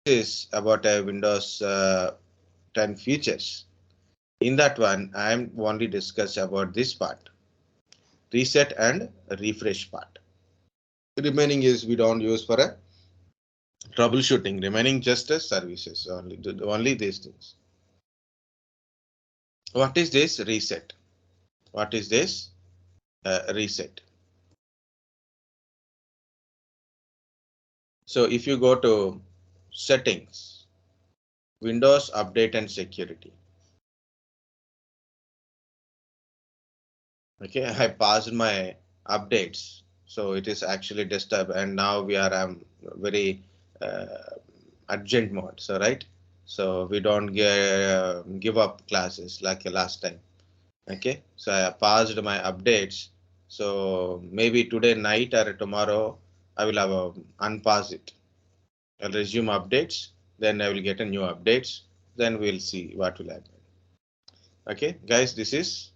is about a Windows 10 features. In that one, I am only discuss about this part, reset and refresh part. The remaining is we don't use for a troubleshooting. Remaining just as services only these things. What is this reset? What is this reset? So if you go to settings, Windows update and security. Okay, I paused my updates, so it is actually desktop, and now we are very urgent mode. So right, so we don't give up classes like last time. Okay, so I paused my updates. So maybe today night or tomorrow I will have unpause it. I'll resume updates. Then I will get a new updates. Then we'll see what will happen. Okay, guys, this is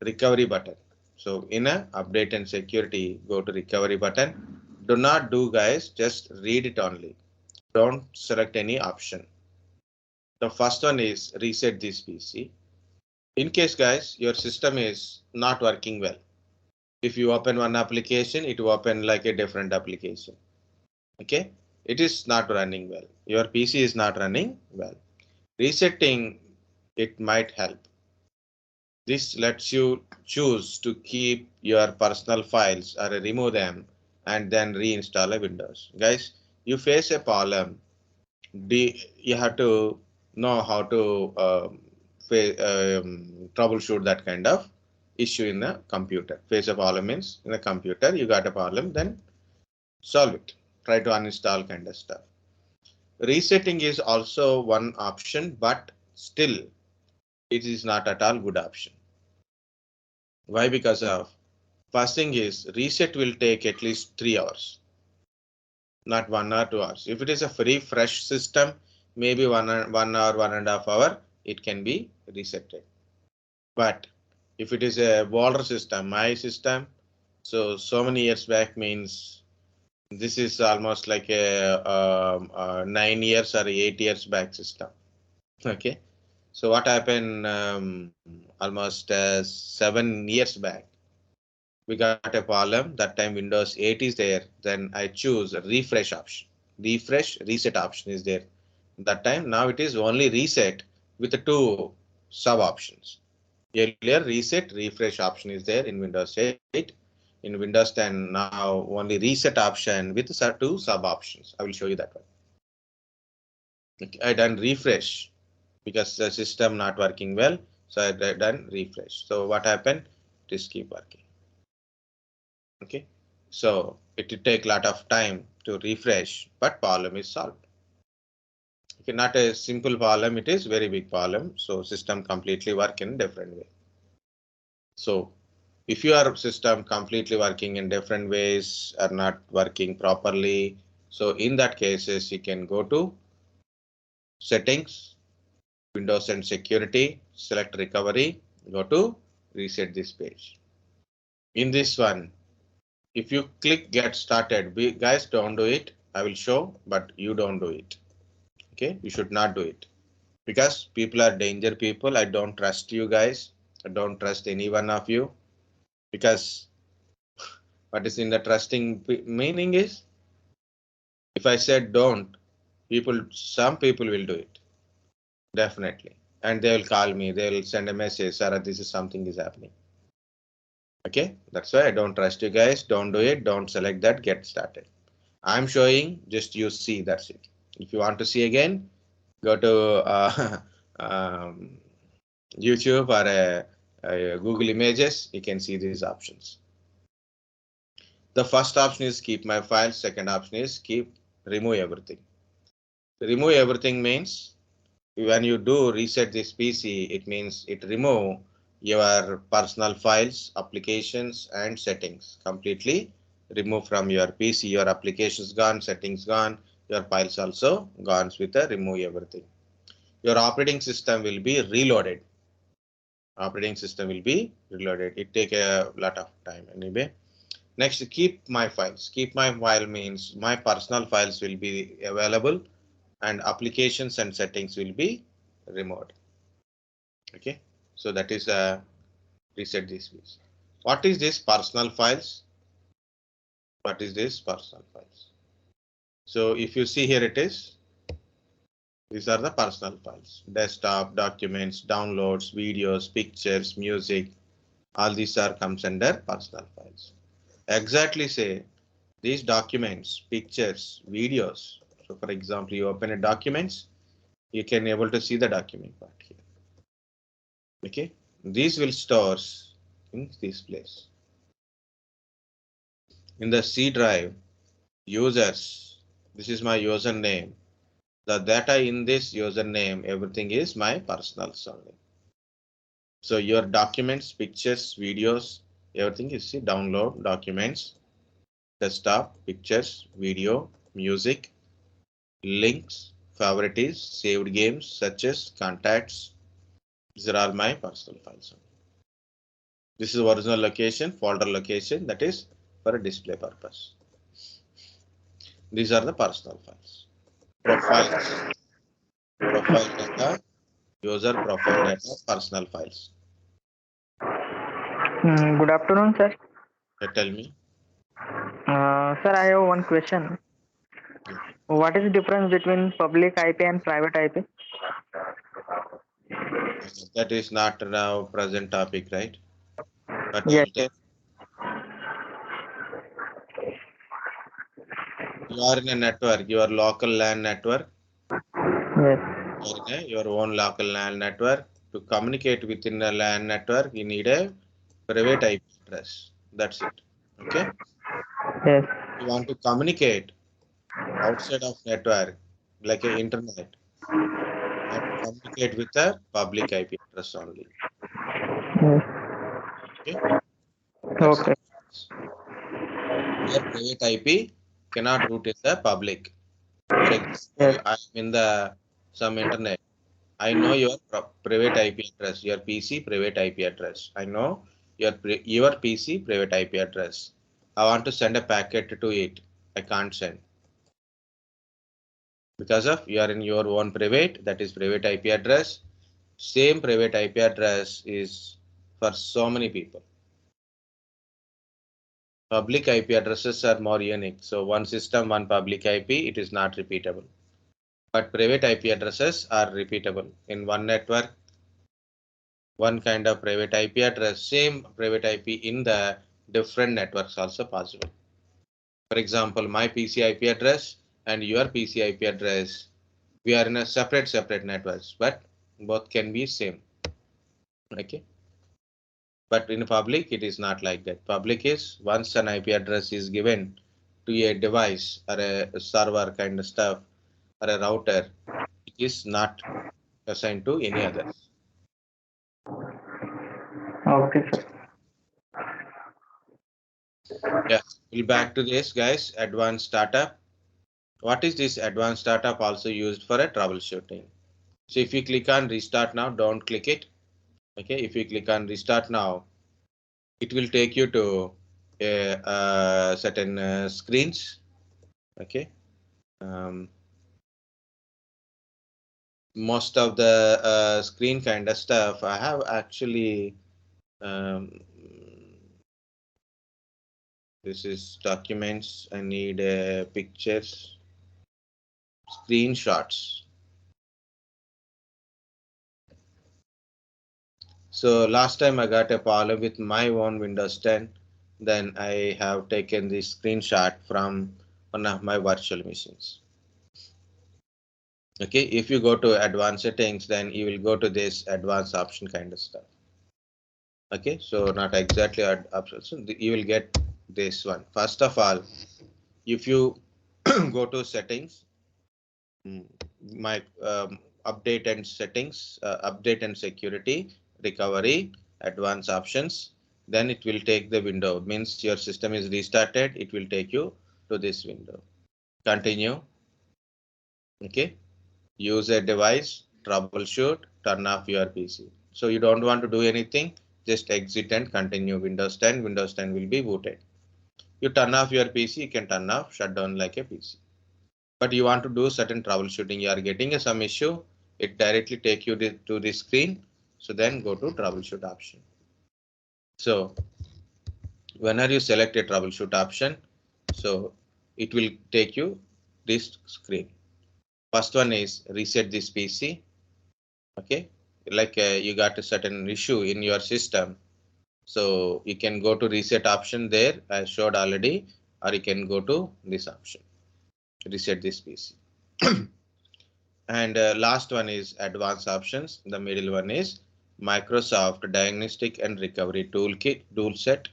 recovery button. So in a update and security, go to recovery button. Do not do, guys, just read it only. Don't select any option. The first one is reset this PC. In case, guys, your system is not working well. If you open one application, it will open like a different application. Okay, it is not running well. Your PC is not running well. Resetting it might help. This lets you choose to keep your personal files or remove them and then reinstall a Windows. Guys, you face a problem. You have to know how to troubleshoot that kind of issue in the computer. Face a problem means in the computer you got a problem, then solve it. Try to uninstall kind of stuff. Resetting is also one option, but still it is not at all good option. Why? Because of first thing is reset will take at least 3 hours, not 1 or 2 hours. If it is a very fresh system, maybe 1 hour, 1.5 hours, it can be resetted. But if it is a older system, my system, so many years back means this is almost like a 9 years or 8 years back system. Okay. So what happened almost 7 years back? We got a problem. That time Windows 8 is there. Then I choose a refresh option. Refresh reset option is there. That time now it is only reset with the 2 sub options. Earlier reset refresh option is there in Windows 8. In Windows 10 now only reset option with 2 sub options. I will show you that one. Okay, I done refresh because the system not working well. So I done refresh. So what happened? Just keep working. Okay, so it will take a lot of time to refresh, but problem is solved. Okay, not a simple problem, it is very big problem. So system completely work in different way. So if your system completely working in different ways are not working properly, so in that cases you can go to settings, Windows and security, select recovery, go to reset this page. In this one, if you click get started, guys don't do it. I will show, but you don't do it. Okay, you should not do it because people are danger people. I don't trust you guys. I don't trust any one of you because what is in the trusting meaning is if I said don't, some people will do it definitely, and they will call me. They will send a message, Sarah, this is something is happening. Okay, that's why I don't trust you guys. Don't do it. Don't select that. Get started. I'm showing, just you see, that's it. If you want to see again, go to YouTube or Google Images. You can see these options. The first option is keep my file. Second option is remove everything. Remove everything means when you do reset this PC, it means it remove your personal files, applications, and settings completely. Remove from your PC. Your applications gone, settings gone, your files also gone with the remove everything. Your operating system will be reloaded. Operating system will be reloaded. It take a lot of time anyway. Next, keep my files. Keep my file means my personal files will be available and applications and settings will be removed. Okay, so that is reset this piece. What is this personal files? What is this personal files? So if you see here, it is, these are the personal files: desktop, documents, downloads, videos, pictures, music. All these are comes under personal files. Exactly say these documents, pictures, videos. So for example, you open a documents, you can able to see the document part here. Okay, these will stores in this place. In the C drive, users, this is my username. The data in this username, everything is my personals only. So your documents, pictures, videos, everything is see download, documents, desktop, pictures, video, music, links, favorites, saved games, such as contacts. These are all my personal files. This is original location, folder location, that is for a display purpose. These are the personal files. Profiles, profile data, user profile data, personal files. Good afternoon, sir. Tell me. Sir, I have one question. What is the difference between public IP and private IP? That is not now present topic, right? But I Yes, will tell yes, you are in a network, your local LAN network. yes, You are in your own local LAN network. To communicate within a LAN network, you need a private IP address. That's it. Okay. yes, You want to communicate outside of network, like a internet, and communicate with a public IP address only. yes. Okay. That's the Okay, difference. Your private IP cannot route in the public. For yes, example, I'm in the some internet. I know your private IP address, your PC private IP address. I know your PC private IP address. I want to send a packet to it. I can't send because of you are in your own private, that is private IP address. Same private IP address is for so many people. Public IP addresses are more unique. So one system, one public IP, it is not repeatable. But private IP addresses are repeatable. In one network, one kind of private IP address, same private IP in the different networks also possible. For example, my PC IP address and your PC IP address, we are in a separate networks, but both can be same. Okay. But in public, it is not like that. Public is once an IP address is given to a device or a server kind of stuff or a router, it is not assigned to any others. okay, sir. Yeah, we'll back to this, guys. Advanced startup. What is this advanced startup also used for a troubleshooting? So if you click on restart now, don't click it. Okay, if you click on restart now, it will take you to a certain screens. Okay. Um, Most of the screen kind of stuff I have actually this is documents. I need pictures, screenshots. So last time I got a problem with my own Windows 10. Then I have taken this screenshot from one of my virtual machines. Okay, if you go to advanced settings, then you will go to this advanced option kind of stuff. Okay, so not exactly options. You will get this one. First of all, if you go to settings, my update and settings, update and security, recovery, advanced options, then it will take the window. Means your system is restarted, it will take you to this window. Continue. Okay. Use a device, troubleshoot, turn off your PC. So you don't want to do anything, just exit and continue. Windows 10, Windows 10 will be booted. You turn off your PC, you can turn off, shut down like a PC. but you want to do certain troubleshooting. You are getting some issue, it directly take you to the screen. So then go to troubleshoot option. So whenever you select a troubleshoot option, so it will take you this screen. First one is reset this PC. Okay, like you got a certain issue in your system, so you can go to reset option there, I showed already, or you can go to this option, reset this PC. And last one is advanced options. The middle one is Microsoft Diagnostic and Recovery Toolkit toolset,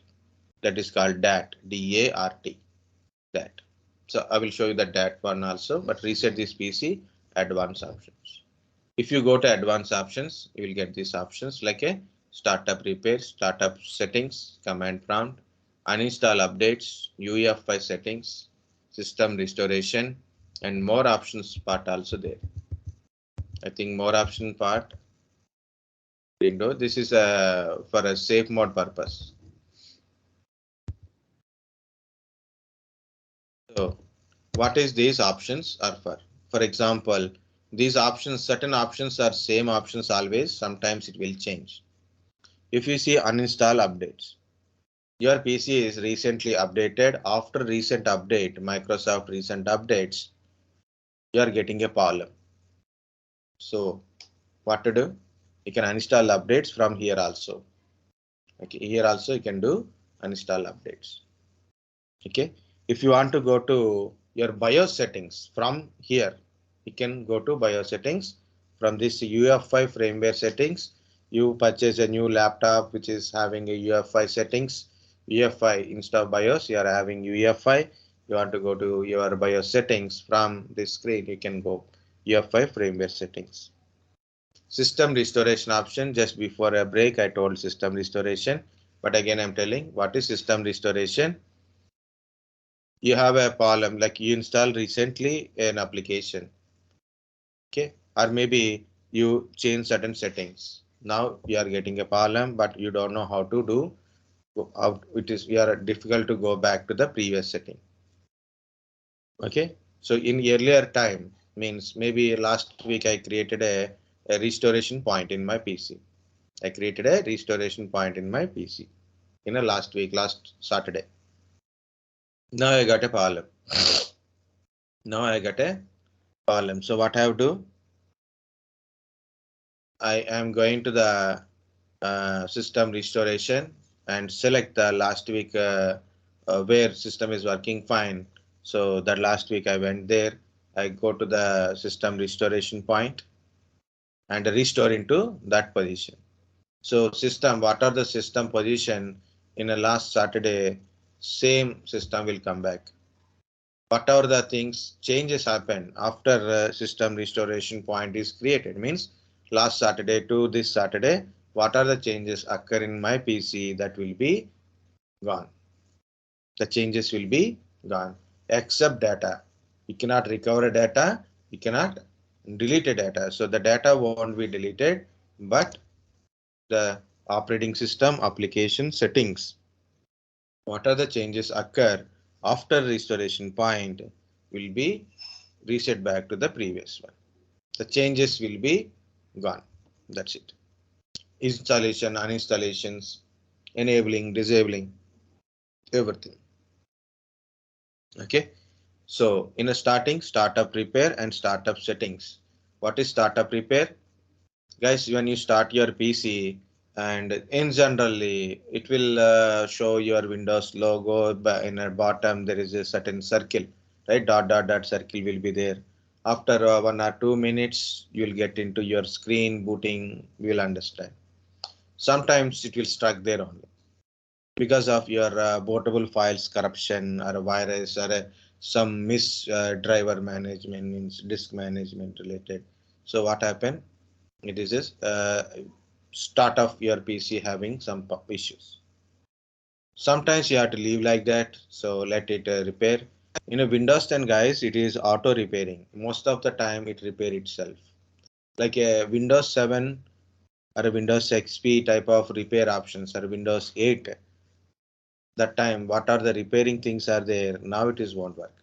that is called DAT, DART, that. So I will show you the DAT one also, but reset this PC, advanced options. If you go to advanced options, you will get these options like a startup repair, startup settings, command prompt, uninstall updates, UEFI settings, system restoration, and more options part also there. I think more option part window. This is for a safe mode purpose. So what is these options are for? For example, these options, certain options are same options always. Sometimes it will change. If you see uninstall updates, your PC is recently updated. After recent update, Microsoft recent updates, you are getting a problem. So what to do? You can uninstall updates from here also. Okay, here also you can do uninstall updates. Okay, if you want to go to your BIOS settings from here, you can go to BIOS settings. From this UEFI firmware settings, you purchase a new laptop which is having a UEFI settings. UEFI instead of BIOS, you are having UEFI. You want to go to your BIOS settings from this screen, you can go UEFI firmware settings. System restoration option. Just before a break, I told system restoration, but again I'm telling what is system restoration. You have a problem like you installed recently an application, okay, or maybe you change certain settings. Now you are getting a problem, but you don't know how to do. How it is, you are difficult to go back to the previous setting. Okay, so in earlier time means maybe last week I created a restoration point in my PC. I created a restoration point in my PC in a last week, last Saturday. Now I got a problem. Now I got a problem. So what I have to do? I am going to the system restoration and select the last week where system is working fine. So that last week I went there. I go to the system restoration point and restore into that position. So system, what are the system position in a last Saturday, same system will come back. Whatever the things changes happen after system restoration point is created, means last Saturday to this Saturday, what are the changes occur in my PC, that will be gone. The changes will be gone except data. You cannot recover data, you cannot delete a data. So the data won't be deleted, but the operating system application settings, what are the changes occur after restoration point, will be reset back to the previous one. The changes will be gone. That's it. Installation, uninstallations, enabling, disabling, everything. Okay. So in a startup repair and startup settings. What is startup repair? Guys, when you start your PC, and in generally it will show your Windows logo, but in the bottom there is a certain circle, right? Dot dot dot circle will be there. After 1 or 2 minutes, you will get into your screen booting. You will understand. Sometimes it will stuck there only because of your bootable files corruption or a virus or some miss driver management, means disk management related. So what happened? It is just start of your PC having some issues. Sometimes you have to leave like that. So let it repair. In a Windows 10, guys, it is auto repairing. Most of the time it repair itself. Like a Windows 7 or a Windows XP type of repair options or Windows 8. That time, what are the repairing things are there? Now it is won't work.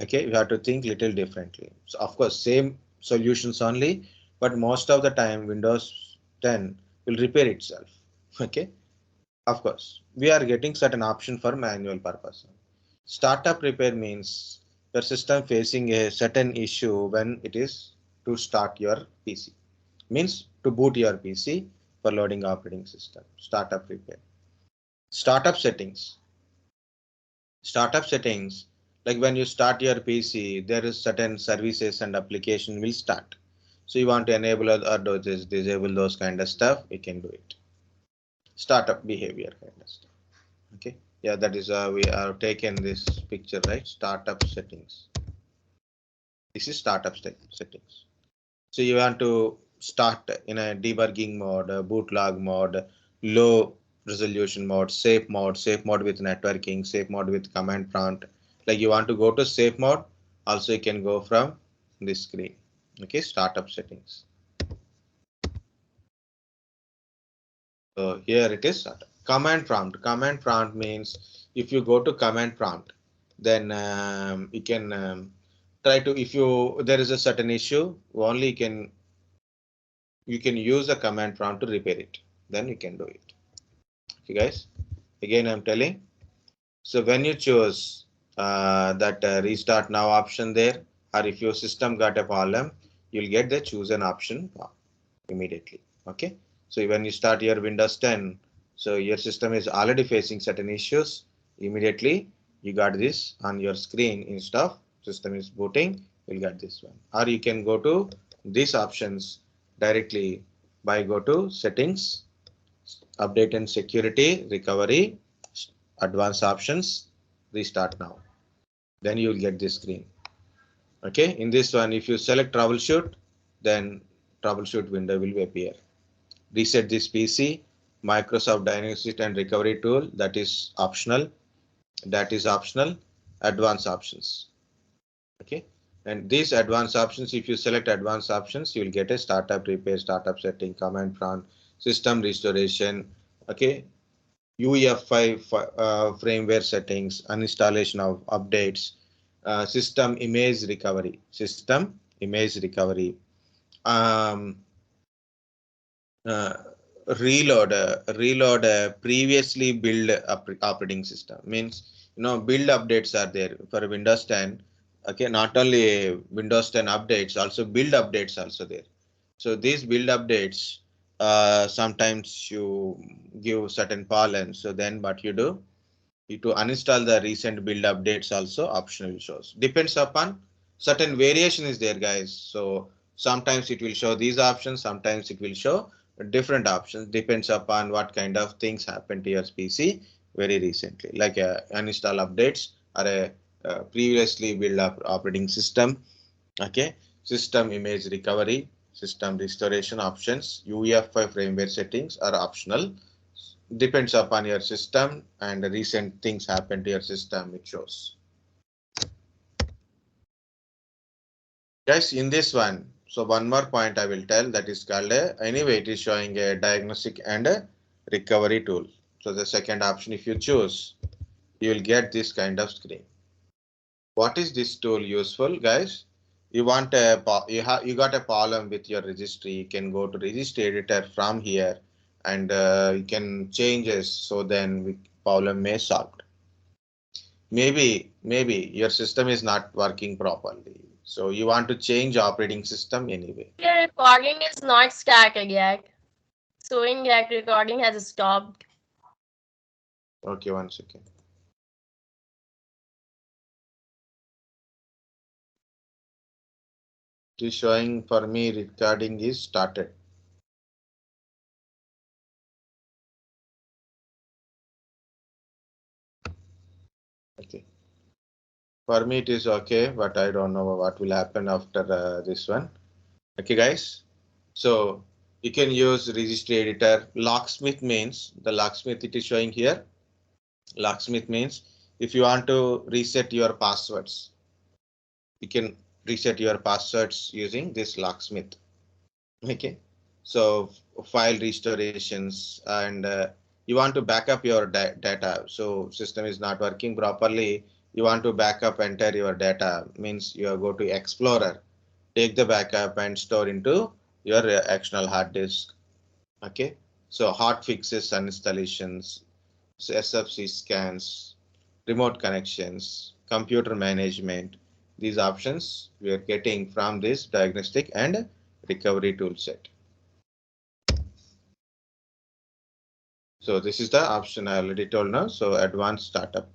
Okay, we have to think little differently. So of course, same solutions only, but most of the time Windows 10 will repair itself. Okay, of course, we are getting certain option for manual purpose. Startup repair means your system facing a certain issue when it is to start your PC. Means to boot your PC for loading operating system. Startup repair. Startup settings. Startup settings, like when you start your PC, there is certain services and application will start. So you want to enable or disable those kind of stuff, we can do it. Startup behavior kind of stuff. Okay. Yeah, that is we have taken this picture, right? Startup settings. This is startup settings. So you want to start in a debugging mode, boot log mode, low resolution mode, safe mode with networking, safe mode with command prompt. Like you want to go to safe mode, also you can go from this screen. Okay, startup settings. So here it is startup. Command prompt. Command prompt means if you go to command prompt, then you can try to, if you there is a certain issue, only you can use a command prompt to repair it. Then you can do it. Okay, guys. Again, I'm telling. So when you choose that restart now option there, or if your system got a problem, you'll get the choose an option immediately. Okay. So when you start your Windows 10, so your system is already facing certain issues. Immediately you got this on your screen instead of system is booting, you'll get this one. Or you can go to these options directly by go to settings, update and security, recovery, advanced options, restart now. Then you will get this screen. Okay, in this one, if you select troubleshoot, then troubleshoot window will appear. Reset this PC, Microsoft Dynamics and recovery tool, that is optional. That is optional. Advanced options. Okay, and these advanced options, if you select advanced options, you will get a startup repair, startup setting, command prompt, system restoration. Okay, UEFI firmware settings, uninstallation of updates, system image recovery, um, uh, reload previously build operating system. Means build updates are there for Windows 10. Okay, not only Windows 10 updates, also build updates also there. So these build updates, sometimes you give certain pollen. So then what you do, to uninstall the recent build updates also optional shows. Depends upon certain variation is there, guys. So sometimes it will show these options, sometimes it will show different options. Depends upon what kind of things happen to your PC very recently, like uninstall updates or a previously built up operating system. Okay, system image recovery, system restoration options, UEFI firmware settings are optional. Depends upon your system and recent things happen to your system, it shows. Guys, in this one, so one more point I will tell, that is called anyway it is showing a diagnostic and a recovery tool. So the second option, if you choose, you will get this kind of screen. What is this tool useful, guys? You want you got a problem with your registry, you can go to registry editor from here, and you can changes, so then problem may solved. Maybe your system is not working properly, so you want to change operating system anyway. Your recording is not started yet. Showing that recording has stopped. Okay, one second. It is showing for me recording is started. Okay, for me it is okay, but I don't know what will happen after this one. Okay, guys, so you can use registry editor. Locksmith means, the locksmith it is showing here. Locksmith means if you want to reset your passwords, you can reset your passwords using this locksmith. Okay, so file restorations, and you want to back up your data, so system is not working properly, you want to backup enter your data, means you go to Explorer, take the backup and store into your external hard disk. Okay, so hot fixes and installations, so SFC scans, remote connections, computer management. These options we are getting from this diagnostic and recovery toolset. So this is the option I already told now. So advanced startup.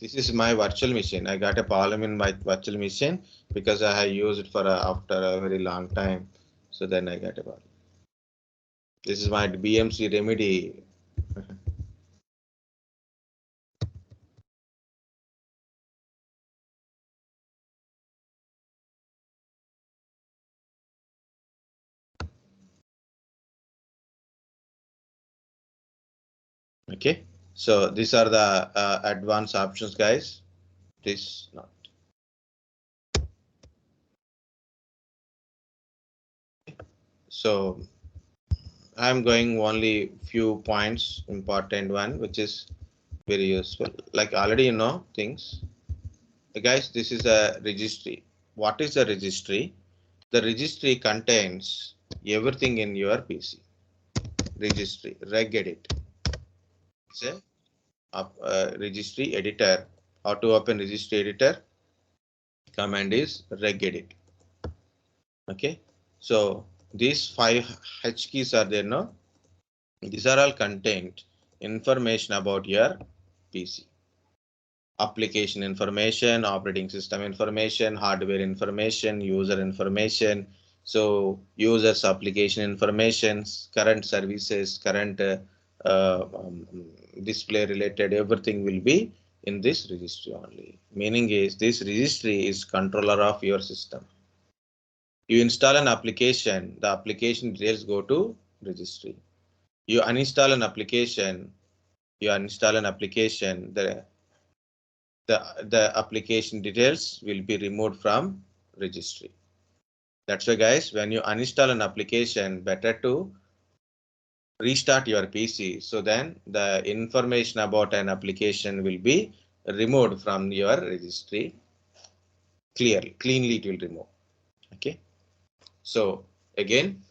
This is my virtual machine. I got a problem in my virtual machine because I have used it for after a very long time. So then I got a problem. This is my BMC remedy. Okay, so these are the advanced options, guys. Please not. So I'm going only few points, important one, which is very useful. Like already you know things. Guys, this is a registry. What is a registry? The registry contains everything in your PC. Registry, regedit. It's a registry editor. How to open registry editor? Command is regedit. Okay, so these 5 H keys are there now. These are all contained information about your PC. Application information, operating system information, hardware information, user information. So users application information, current services, current display related, everything will be in this registry only. Meaning is this registry is controller of your system. You install an application, the application details go to registry. You uninstall an application, the application details will be removed from registry. That's why, guys, when you uninstall an application, better to restart your PC. So then the information about an application will be removed from your registry. Cleanly it will remove. Okay. So again,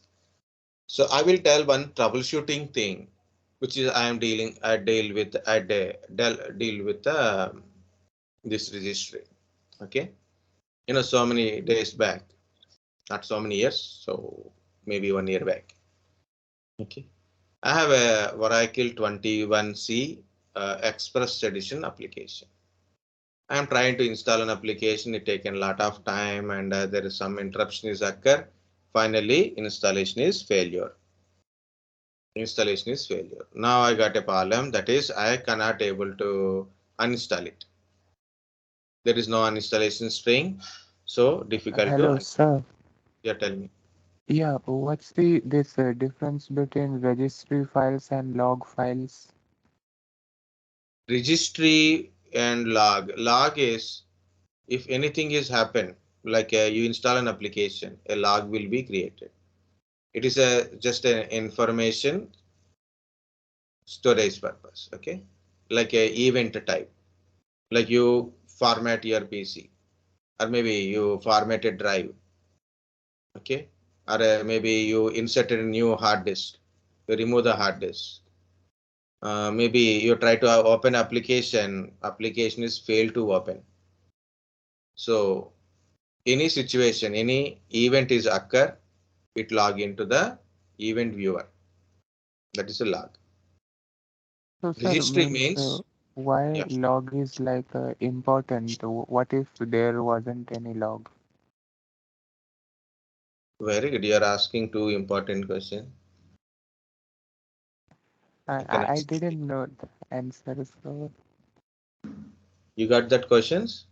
so I will tell one troubleshooting thing, which is I deal with this registry. Okay, you know, so many days back, not so many years, so maybe 1 year back. Okay, I have a Oracle 21C Express Edition application. I am trying to install an application. It taken a lot of time, and there is some interruption is occur. Finally, installation is failure. Now I got a problem, that is I cannot able to uninstall it. There is no uninstallation string, so difficult Hello, to. sir. Yeah, tell me. Yeah, what's this difference between registry files and log files? Registry and log. Log is if anything is happened, like you install an application, a log will be created. It is just an information storage purpose. Okay, like a event type, like you format your PC, or maybe you format a drive. Okay, or maybe you inserted a new hard disk, you remove the hard disk. Maybe you try to open application is failed to open. So any situation, any event is occur, it log into the event viewer. That is a log. So, sir, Registry means means, why yeah, log is like important? What if there wasn't any log? very good. You are asking two important questions. I, You can I I ask. didn't know the answer, so You got that questions?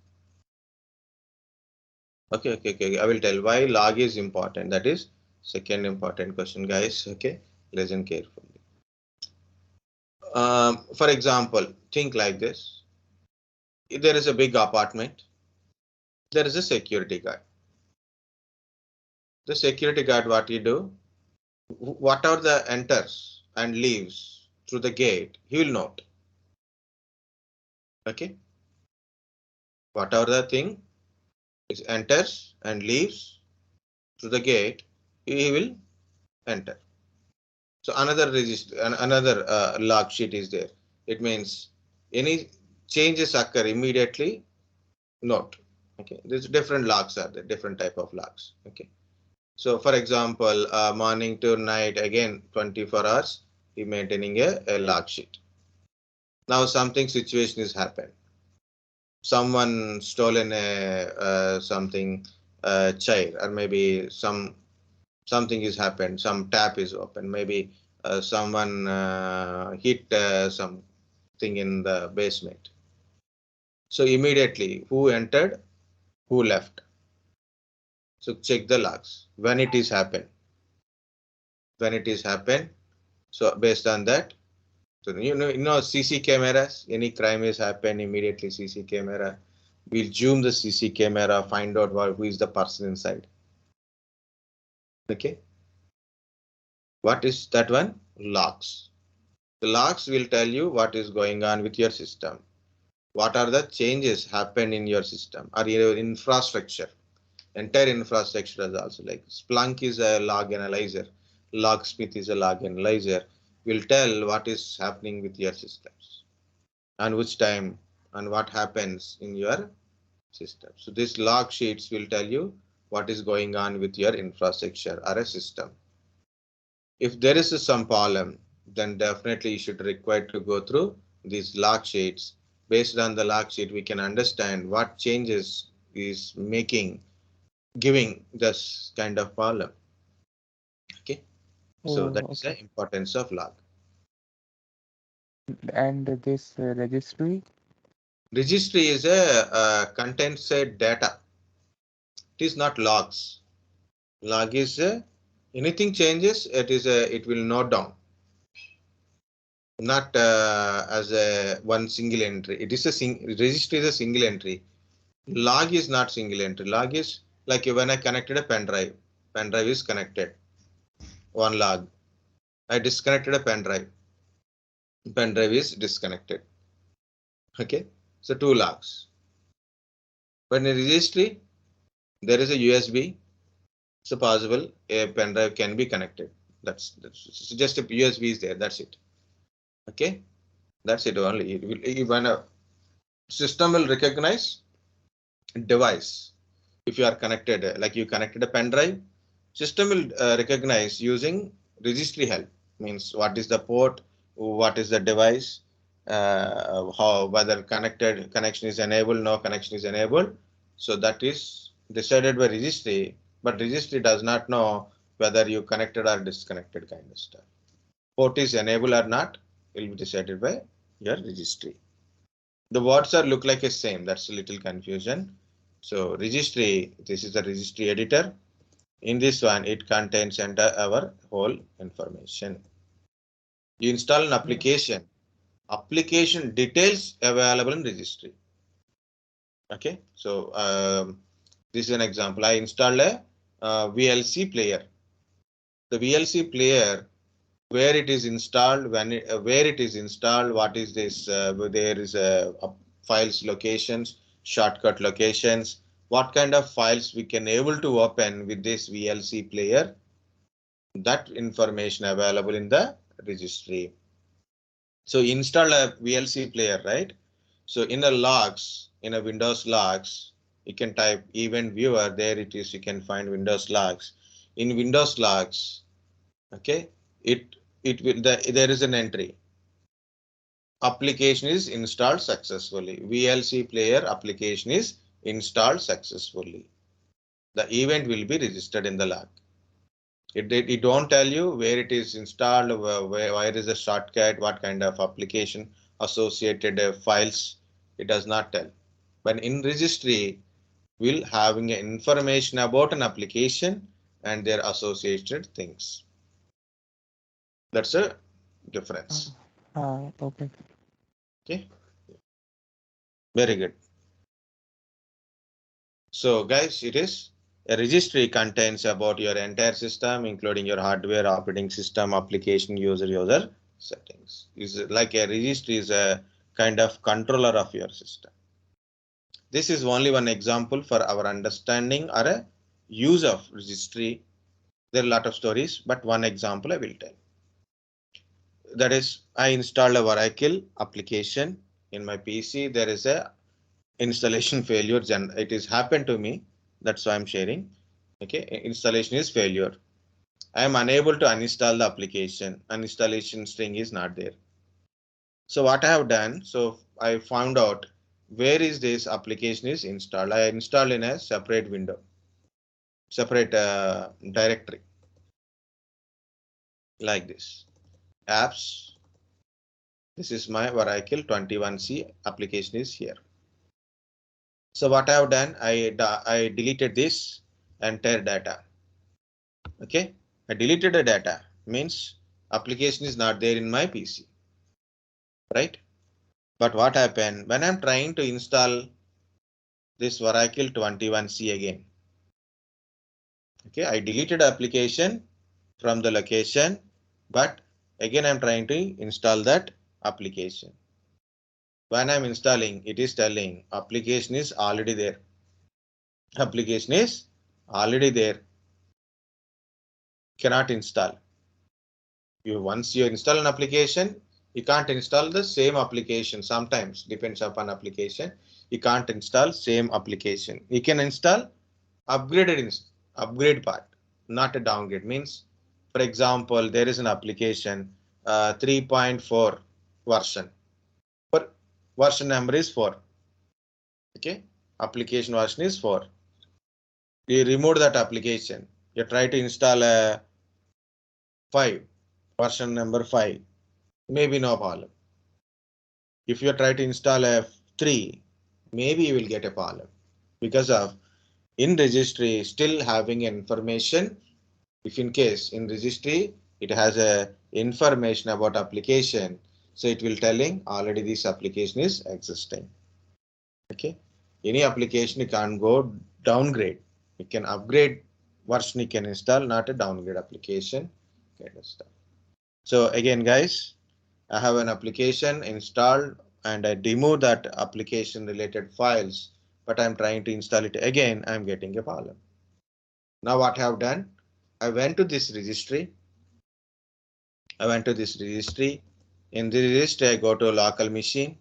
Okay. I will tell why log is important. That is second important question, guys. Okay, listen carefully. For example, think like this. There is a big apartment. There is a security guard. The security guard, what he do? Whatever the enters and leaves through the gate, he will note. Okay. Whatever the thing is enters and leaves through the gate, he will enter. So another register, another log sheet is there. It means any changes occur immediately, note. Okay, there's different logs are there, different type of logs. Okay, so for example, morning to night, again 24 hours, he maintaining a log sheet. Now something situation is happened. Someone stolen a something child, or maybe something is happened. Some tap is open. Maybe someone hit something in the basement. So immediately, who entered, who left. So check the logs when it is happened. When it is happened. So based on that, so you know CC cameras. Any crime is happened immediately. CC camera. We'll zoom the CC camera, find out who is the person inside. Okay. What is that one? Logs. The logs will tell you what is going on with your system. What are the changes happen in your system or your infrastructure? Entire infrastructure is also like Splunk is a log analyzer. Logsmith is a log analyzer. Will tell what is happening with your systems and which time and what happens in your system. So these log sheets will tell you what is going on with your infrastructure or a system. If there is some problem, then definitely you should require to go through these log sheets. Based on the log sheet, we can understand what changes is giving this kind of problem. Okay, so that is the importance of log. And this registry? Registry is a contains a data. It is not logs. Log is anything changes. It will note down. Not as a one single entry. It is registry is a single entry. Log is not single entry. Log is like when I connected a pen drive. Pen drive is connected. One log. I disconnected a pen drive. Pen drive is disconnected. Okay. So two logs. But in registry, there is a USB. So possible a pen drive can be connected. That's just a USB is there. That's it. Okay. That's it only. It will even a system will recognize device. If you are connected, like you connected a pen drive, system will recognize using registry help. Means what is the port, what is the device, how whether connection is enabled, no connection is enabled. So that is decided by registry, but registry does not know whether you connected or disconnected kind of stuff. Port is enabled or not will be decided by your registry. The words are look like a same. That's a little confusion. So registry, this is the registry editor. In this one, it contains our whole information. You install an application. Application details available in registry. Okay, so this is an example. I installed a VLC player. The VLC player, where it is installed, where it is installed, what is this? There is a files locations, shortcut locations. What kind of files we can able to open with this VLC player? That information available in the registry. So install a VLC player, right? So in the logs, in a Windows logs, you can type event viewer. There it is. You can find Windows logs. In Windows logs, okay, there is an entry. Application is installed successfully. VLC player application is installed successfully. The event will be registered in the log. It don't tell you where it is installed, where is the shortcut, what kind of application associated files. It does not tell. But in registry, we'll having information about an application and their associated things. That's a difference. Okay. Okay. Very good. So guys, it is a registry contains about your entire system, including your hardware, operating system, application, user settings. Is like a registry is a kind of controller of your system. This is only one example for our understanding or a use of registry. There are a lot of stories, but one example I will tell. That is, I installed a Oracle application in my PC. There is a installation failure. It is happened to me. That's why I'm sharing. Okay, installation is failure. I am unable to uninstall the application. Uninstallation string is not there. So what I have done, so I found out where is this application is installed. I installed in a separate window, separate directory like this. Apps. This is my Oracle 21C application is here. So what I have done, I deleted this entire data. Okay, I deleted the data means application is not there in my PC, right? But what happened when I'm trying to install this Oracle 21C again? Okay, I deleted the application from the location, but again I'm trying to install that application. When I'm installing, it is telling application is already there. Application is already there. Cannot install. Once you install an application, you can't install the same application. Sometimes depends upon application. You can't install same application. You can install upgrade part, not a downgrade. Means, for example, there is an application 3.4 version. For version number is 4. Okay, application version is 4. You remove that application. You try to install a 5, version number 5. Maybe no problem. If you try to install a 3, maybe you will get a problem because of in registry still having information. If in case in registry it has a information about application, so it will telling already this application is existing. Okay, any application you can't go downgrade. You can upgrade version, you can install, not a downgrade application kind of stuff. So again, guys, I have an application installed and I remove that application related files, but I'm trying to install it again. I'm getting a problem. Now what I have done, I went to this registry. In the registry, I go to local machine.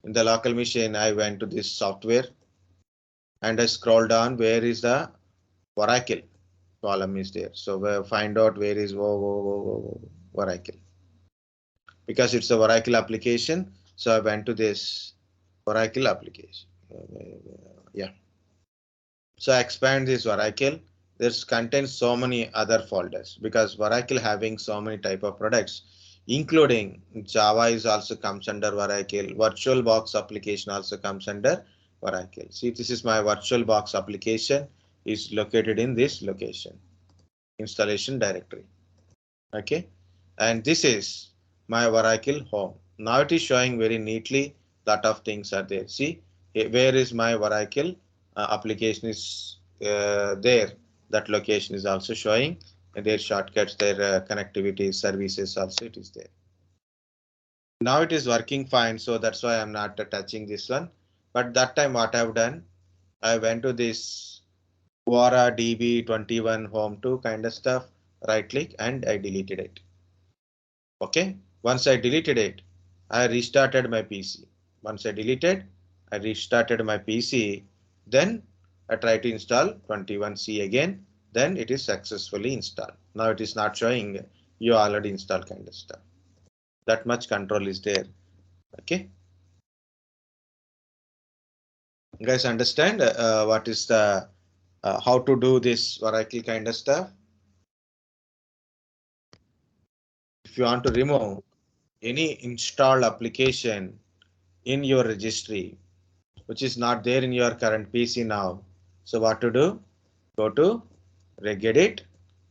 In the local machine, I went to this software and I scroll down. Where is the Oracle column is there? So we'll find out where is Oracle, because it's a Oracle application. So I went to this Oracle application. Yeah. So I expand this Oracle. This contains so many other folders because Oracle having so many type of products, including Java is also comes under Oracle. VirtualBox application also comes under Oracle. See, this is my VirtualBox application is located in this location, installation directory. Okay, and this is my Oracle home. Now it is showing very neatly. Lot of things are there. See, where is my Oracle application is there. That location is also showing. And their shortcuts, their connectivity services also it is there. Now it is working fine, so that's why I'm not touching this one. But that time what I've done, I went to this Quora DB21 home 2 kind of stuff, right click and I deleted it. Okay, once I deleted it, I restarted my PC. Once I deleted, I restarted my PC. Then I try to install 21C again. Then it is successfully installed. Now it is not showing you already installed kind of stuff. That much control is there. Okay. You guys understand what is the how to do this Oracle kind of stuff? If you want to remove any installed application in your registry, which is not there in your current PC now. So what to do? Go to regedit,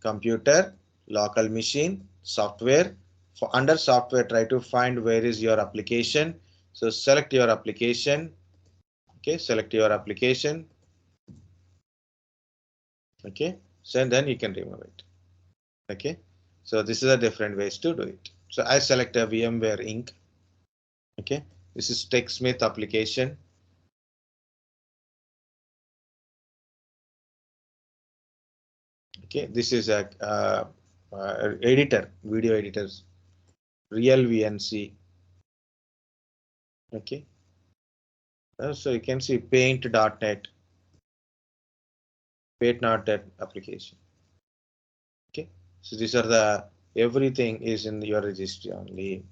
computer, local machine, software. For under software, try to find where is your application. So select your application. Okay, select your application. Okay, so then you can remove it. Okay, so this is a different ways to do it. So I select a VMware Inc. Okay, this is TechSmith application. Okay, this is a editor, video editors, real VNC. Okay, so you can see paint.net, paint.net application. Okay, so these are the, everything is in your registry only.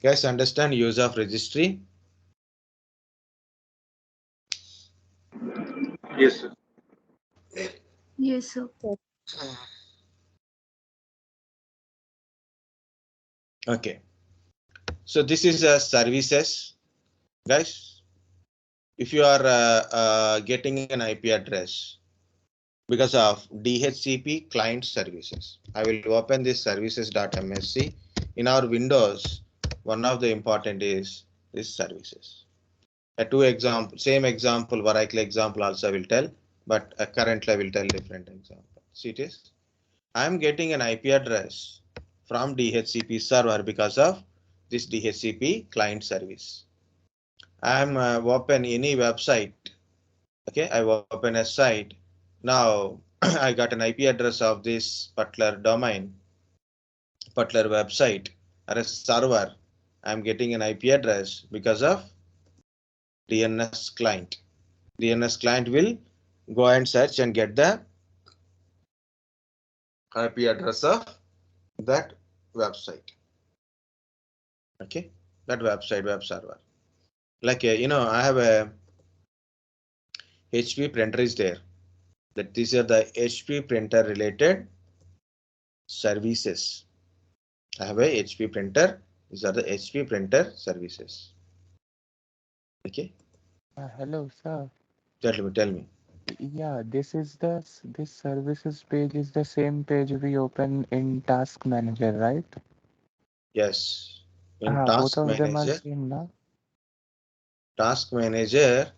Guys, understand use of registry? Yes, sir. Yes, sir. Okay, so this is services, guys. If you are getting an IP address because of DHCP client services, I will open this services.msc. In our Windows, one of the important is this services. A two example, same example, variable example also I will tell, but currently I will tell different example. See it is, I am getting an IP address from DHCP server because of this DHCP client service. I am open any website. Okay, I open a site. Now I got an IP address of this particular domain, particular website or a server. I'm getting an IP address because of DNS client. DNS client will go and search and get the IP address of that website. Okay, that website, web server. Like I have a HP printer is there. That these are the HP printer related services. I have a HP printer. These are the HP printer services. Okay. Hello, sir. Tell me. Yeah, this services page is the same page we open in Task Manager, right? Yes. In Both Task of them are Manager, same, na? Task Manager.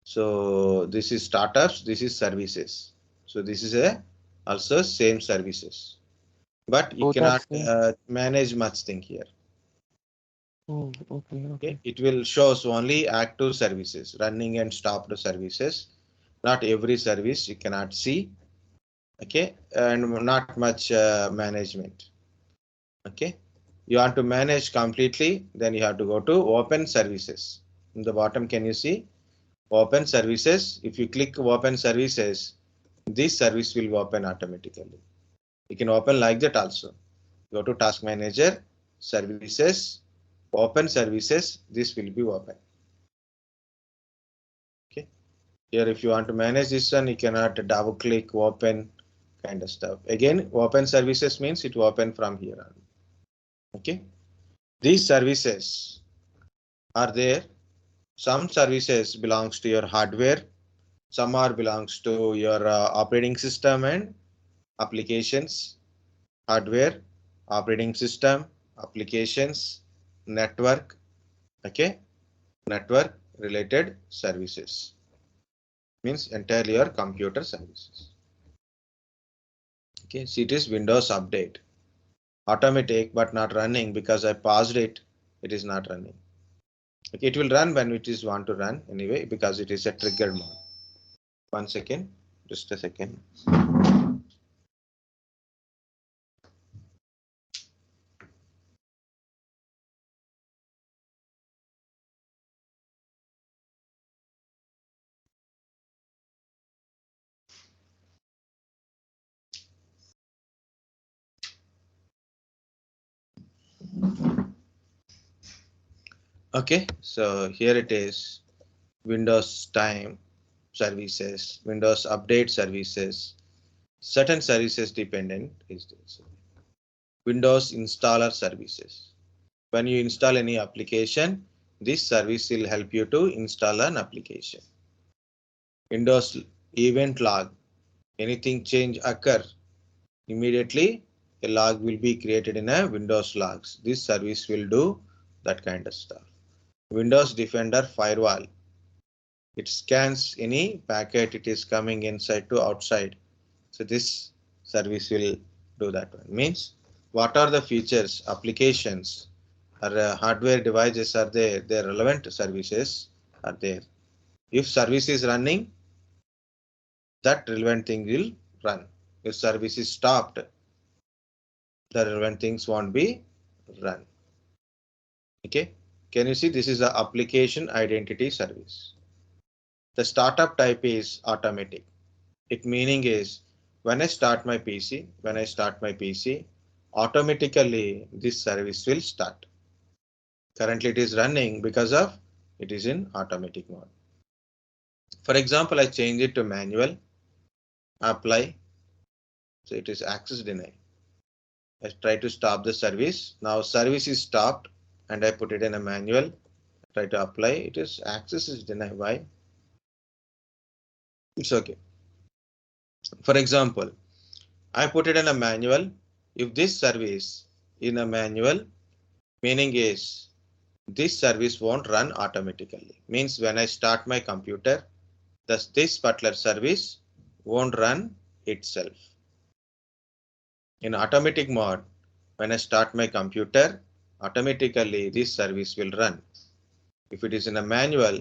So this is startups. This is services. So this is a also same services, but you Both are cannot same. manage much thing here. Oh, okay, okay. It will shows only active services, running and stopped services. Not every service you cannot see. Okay, and not much management. Okay, you want to manage completely, then you have to go to open services. In the bottom, can you see open services? If you click open services, this service will open automatically. You can open like that also. Go to task manager, services, open services, this will be open. Okay, here if you want to manage this one, you cannot double click open kind of stuff. Again, open services means it will open from here on. Okay, these services are there. Some services belongs to your hardware, some are belongs to your operating system and applications. Hardware, operating system, applications, network. Okay, network related services means entirely your computer services. Okay, see it is Windows update, automatic but not running because I paused it. It is not running. Okay, it will run when it is want to run anyway because it is a triggered mode. 1 second, just a second. Okay, so here it is, Windows time services, Windows update services, certain services dependent is this. Windows installer services. When you install any application, this service will help you to install an application. Windows event log, anything change occur, immediately a log will be created in a Windows logs. This service will do that kind of stuff. Windows Defender firewall, it scans any packet it is coming inside to outside. So this service will do that one. Means what are the features, applications or hardware devices are there, their relevant services are there. If service is running, that relevant thing will run. If service is stopped, the relevant things won't be run. Okay. Can you see this is the application identity service? The startup type is automatic. It meaning is when I start my PC, automatically this service will start. Currently it is running because of it is in automatic mode. For example, I change it to manual, apply. So it is access denied. I try to stop the service. Now service is stopped and I put it in a manual. Try to apply. It is access is denied. Why? It's okay. For example, I put it in a manual. If this service in a manual, meaning is this service won't run automatically. Means when I start my computer, this particular service won't run itself. In automatic mode, when I start my computer, automatically this service will run. If it is in a manual,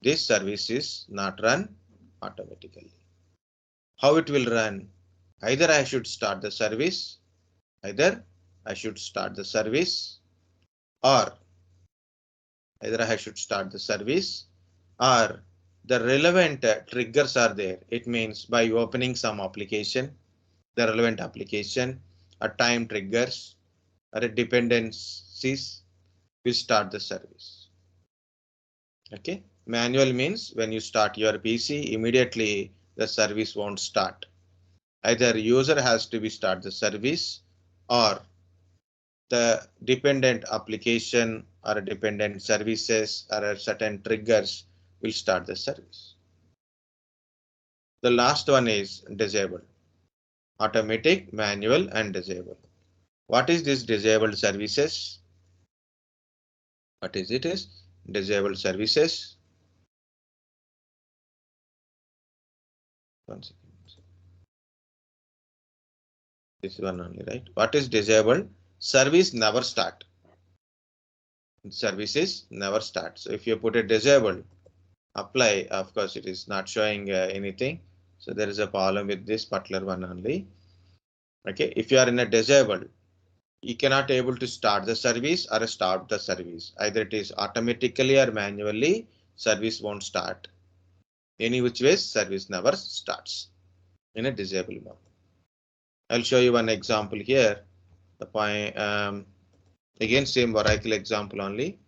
this service is not run automatically. How it will run? Either I should start the service, or either I should start the service, or the relevant triggers are there. It means by opening some application, the relevant application, a time triggers, or a dependencies will start the service. Okay. Manual means when you start your PC, immediately the service won't start. Either user has to be start the service or the dependent application or dependent services or certain triggers will start the service. The last one is disabled. Automatic, manual and disabled. What is this disabled services? What is it is disabled services? One second. This one only, right? What is disabled? Service never start. Services never start. So if you put it disabled, apply, of course it is not showing anything. So there is a problem with this particular one only. Okay, if you are in a disabled, you cannot able to start the service or stop the service. Either it is automatically or manually, service won't start. Any which ways, service never starts in a disabled mode. I'll show you one example here. The point again same Oracle example only.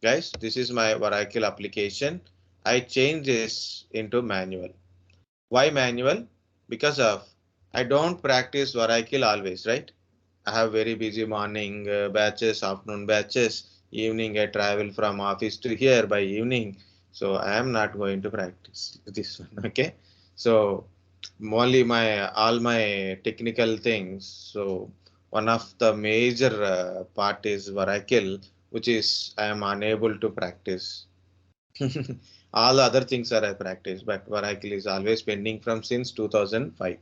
Guys, this is my Oracle application. I change this into manual. Why manual? Because of I don't practice Oracle always, right? I have very busy morning batches, afternoon batches, evening I travel from office to here by evening. So I am not going to practice this one. Okay. So only all my technical things. So one of the major part is Oracle, which is I am unable to practice. All other things are I practice, but Oracle is always pending from since 2005.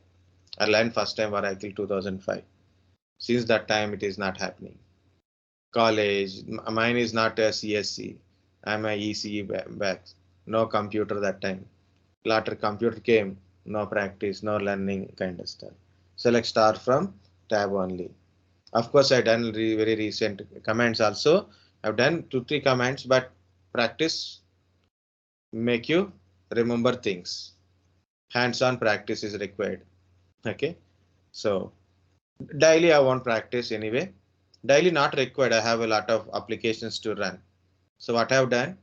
I learned first time Oracle 2005. Since that time, it is not happening. College, mine is not a CSC. I'm a ECE back. No computer that time. Later computer came, no practice, no learning kind of stuff. Select start from tab only. Of course, I done very recent commands also. I've done 2-3 commands, but practice make you remember things. Hands-on practice is required. Okay, so daily I won't practice anyway. Daily not required. I have a lot of applications to run. So what I have done,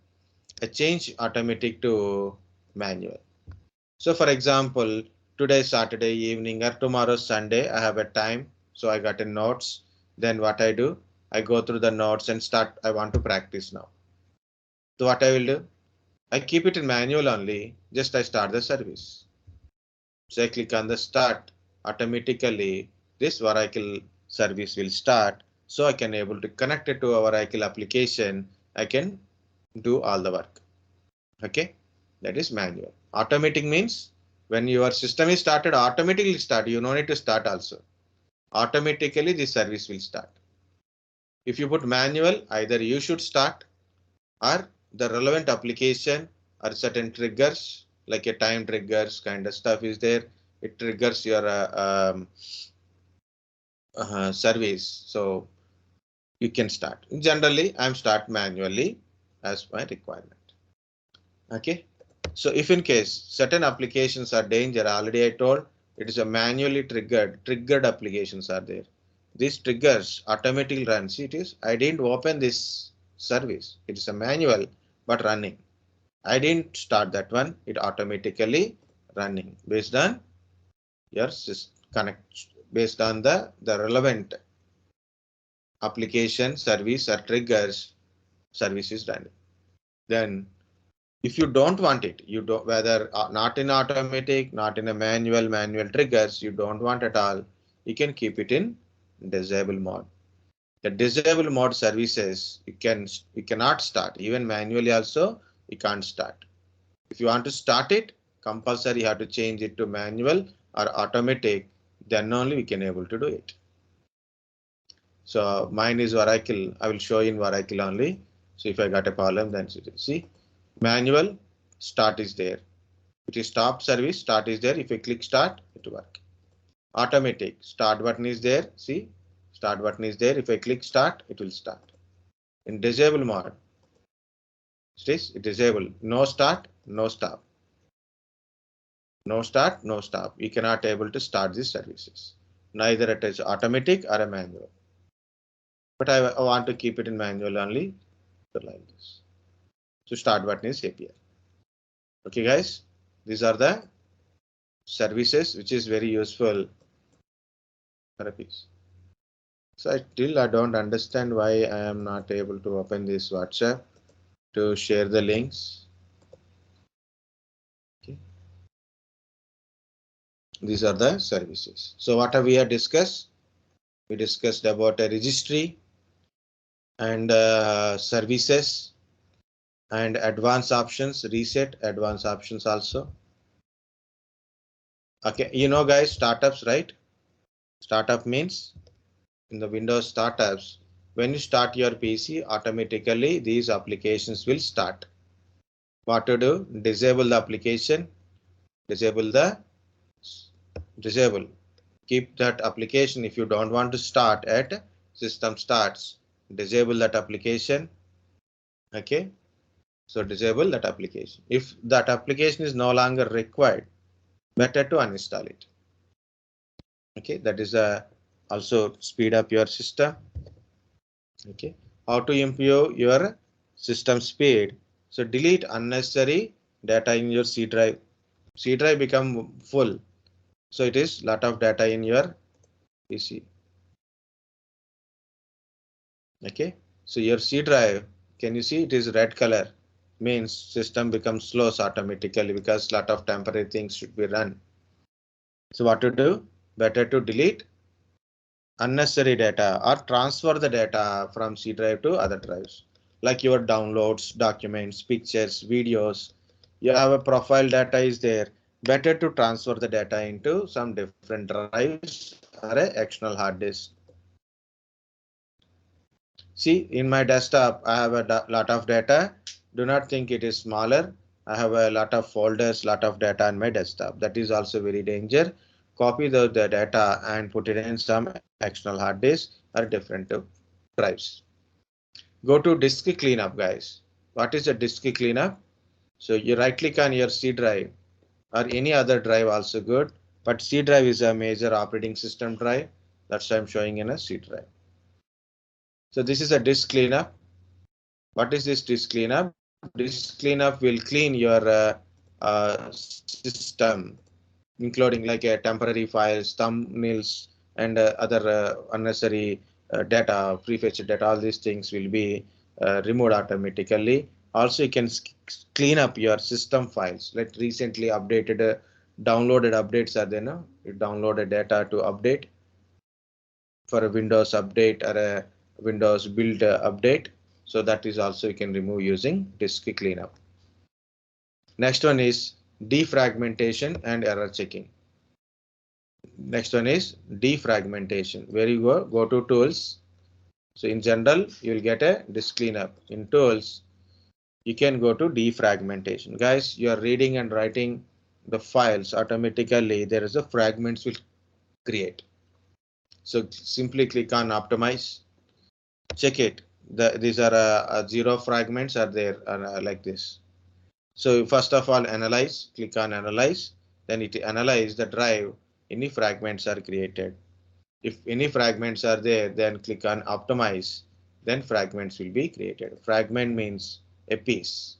I change automatic to manual. So for example, today Saturday evening or tomorrow Sunday, I have a time. So I got a notes. Then what I do, I go through the notes and start. I want to practice now. So what I will do, I keep it in manual only. Just I start the service. So I click on the start. Automatically, this Oracle service will start. So I can able to connect it to our Oracle application. I can do all the work. Okay, that is manual. Automatic means when your system is started, automatically start. You don't need to start also. Automatically, the service will start. If you put manual, either you should start or the relevant application or certain triggers like a time triggers kind of stuff is there. It triggers your service. So you can start. Generally, I'm start manually as my requirement. Okay. So if in case certain applications are danger, already I told it is a manually triggered applications are there. These triggers automatically run. See, it is I didn't open this service. It is a manual but running. I didn't start that one. It automatically running based on your connect based on the relevant application service or triggers service is running. Then if you don't want it, you don't whether not in automatic, not in a manual triggers, you don't want at all, you can keep it in disable mode. The disable mode services you cannot start even manually also you can't start. If you want to start it, compulsory you have to change it to manual or automatic, then only we can able to do it. So mine is Oracle. I will show in Oracle only. So if I got a problem, then see manual start is there. It is stop service, start is there. If I click start, it will work. Automatic start button is there. See, start button is there. If I click start, it will start. In disable mode, it is disable. No start, no stop. No start, no stop. You cannot able to start these services. Neither it is automatic or a manual. But I want to keep it in manual only. So like this. So start button is here. Okay, guys, these are the services which is very useful for a piece. So I don't understand why I am not able to open this WhatsApp to share the links. Okay. These are the services. So what have we have discussed? We discussed about a registry and services and advanced options, reset advanced options also. Okay, you know guys, startups, right? Startup means in the Windows startups, when you start your PC, automatically these applications will start. What to do? Disable the application, disable. Keep that application. If you don't want to start at system starts, disable that application. Okay. So disable that application. If that application is no longer required, better to uninstall it. Okay, that is also speed up your system. Okay, how to improve your system speed? So delete unnecessary data in your C drive. C drive become full, so it is lot of data in your PC. Okay, so your C drive, can you see it is red color? Means system becomes slow automatically because lot of temporary things should be run. So what to do? Better to delete unnecessary data or transfer the data from C drive to other drives, like your downloads, documents, pictures, videos. You have a profile data is there. Better to transfer the data into some different drives or a external hard disk. See, in my desktop, I have a lot of data. Do not think it is smaller. I have a lot of folders, lot of data on my desktop. That is also very danger. Copy the data and put it in some external hard disk or different drives. Go to disk cleanup, guys. What is a disk cleanup? So you right click on your C drive or any other drive also good. But C drive is a major operating system drive. That's why I'm showing in a C drive. So this is a disk cleanup. What is this disk cleanup? Disk cleanup will clean your system, including like a temporary files, thumbnails, and other unnecessary data, prefetched data. All these things will be removed automatically. Also, you can clean up your system files. Like recently updated, downloaded updates are there now. You downloaded data to update for a Windows update or a Windows build update. So that is also you can remove using disk cleanup. Next one is defragmentation and error checking. Next one is defragmentation. Where you go to tools. So in general, you will get a disk cleanup. In tools, you can go to defragmentation. Guys, you are reading and writing the files automatically. There is a fragments will create. So simply click on optimize. Check it. These are 0 fragments are there like this. So first of all, analyze. Click on analyze. Then it analyze the drive. Any fragments are created. If any fragments are there, then click on optimize. Then fragments will be created. Fragment means a piece.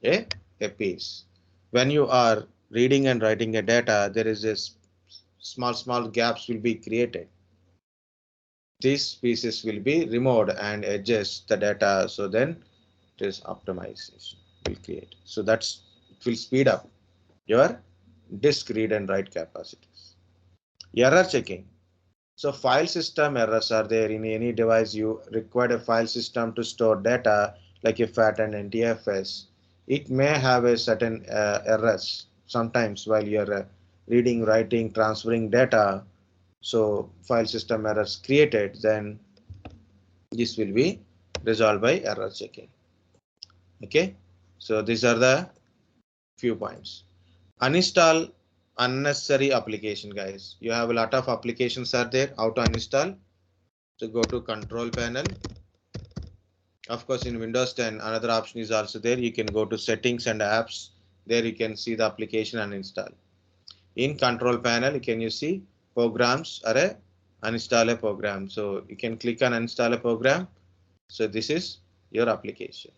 A piece. When you are reading and writing a data, there is a small gaps will be created. These pieces will be removed and adjust the data. So then this optimization will create. So that's it will speed up your disk read and write capacities. Error checking. So file system errors are there in any device. You require a file system to store data like a FAT and NTFS. It may have a certain errors sometimes while you're reading, writing, transferring data. So file system errors created, then this will be resolved by error checking. Okay, so these are the few points. Uninstall unnecessary application, guys. You have a lot of applications are there. How to uninstall? So go to control panel. Of course, in Windows 10, another option is also there. You can go to settings and apps. There you can see the application uninstall. In control panel, can you see programs are a uninstall a program. So you can click on uninstall a program. So this is your application.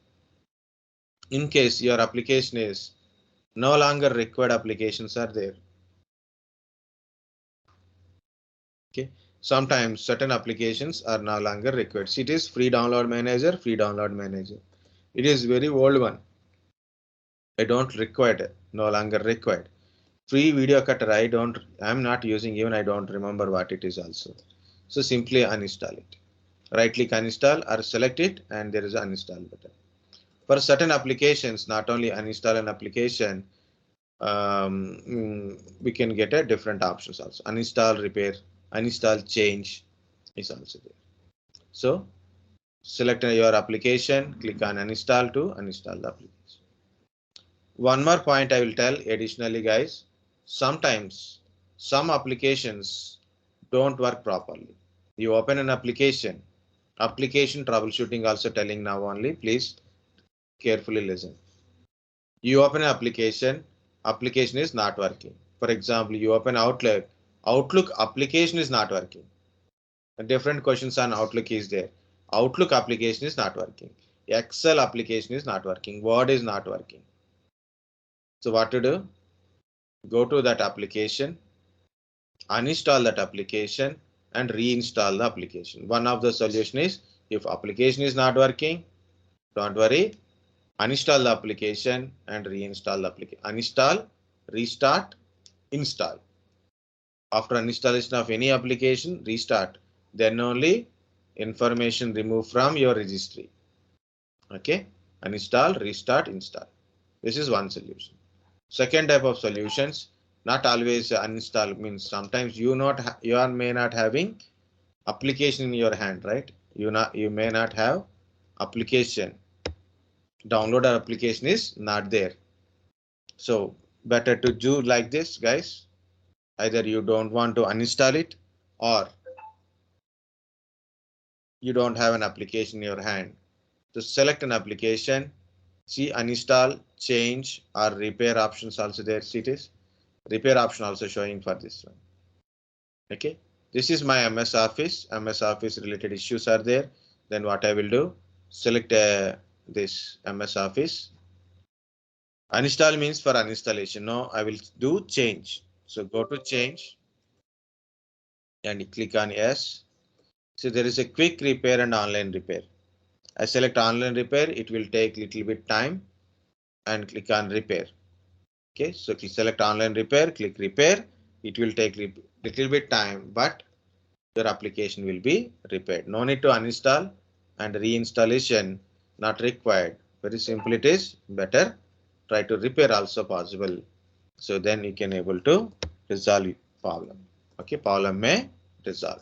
In case your application is no longer required, applications are there. Okay. Sometimes certain applications are no longer required. See, it is free download manager, free download manager. It is very old one. I don't require it, no longer required. Free video cutter, I'm not using, even I don't remember what it is also. So simply uninstall it. Right click uninstall or select it and there is an uninstall button. For certain applications, not only uninstall an application, we can get a different options also. Uninstall, repair, uninstall, change is also there. So select your application, click on uninstall to uninstall the application. One more point I will tell additionally, guys. Sometimes some applications don't work properly. You open an application troubleshooting also telling now only, please carefully listen. You open an application is not working. For example, you open Outlook application is not working. Different questions on Outlook is there. Outlook application is not working. Excel application is not working. Word is not working. So what to do? Go to that application, uninstall that application and reinstall the application. One of the solution is, if application is not working, don't worry, uninstall the application and reinstall the application. Uninstall, restart, install. After installation of any application, restart. Then only information remove from your registry. Okay, uninstall, restart, install. This is one solution. Second type of solutions, not always uninstall, means sometimes you may not having application in your hand, right? You may not have application. Download application is not there. So better to do like this, guys. Either you don't want to uninstall it or you don't have an application in your hand. To select an application, see uninstall, change or repair options also there. See, it is repair option also showing for this one. Okay, this is my MS Office. MS Office related issues are there. Then what I will do, select this MS Office. Uninstall means for uninstallation. No, I will do change. So go to change and click on yes. So there is a quick repair and online repair. I select online repair. It will take little bit time and click on repair. Okay, so select online repair, click repair. It will take little bit time, but your application will be repaired. No need to uninstall and reinstallation not required. Very simple it is. Better try to repair also possible. So then you can able to resolve problem. Okay, problem may resolve.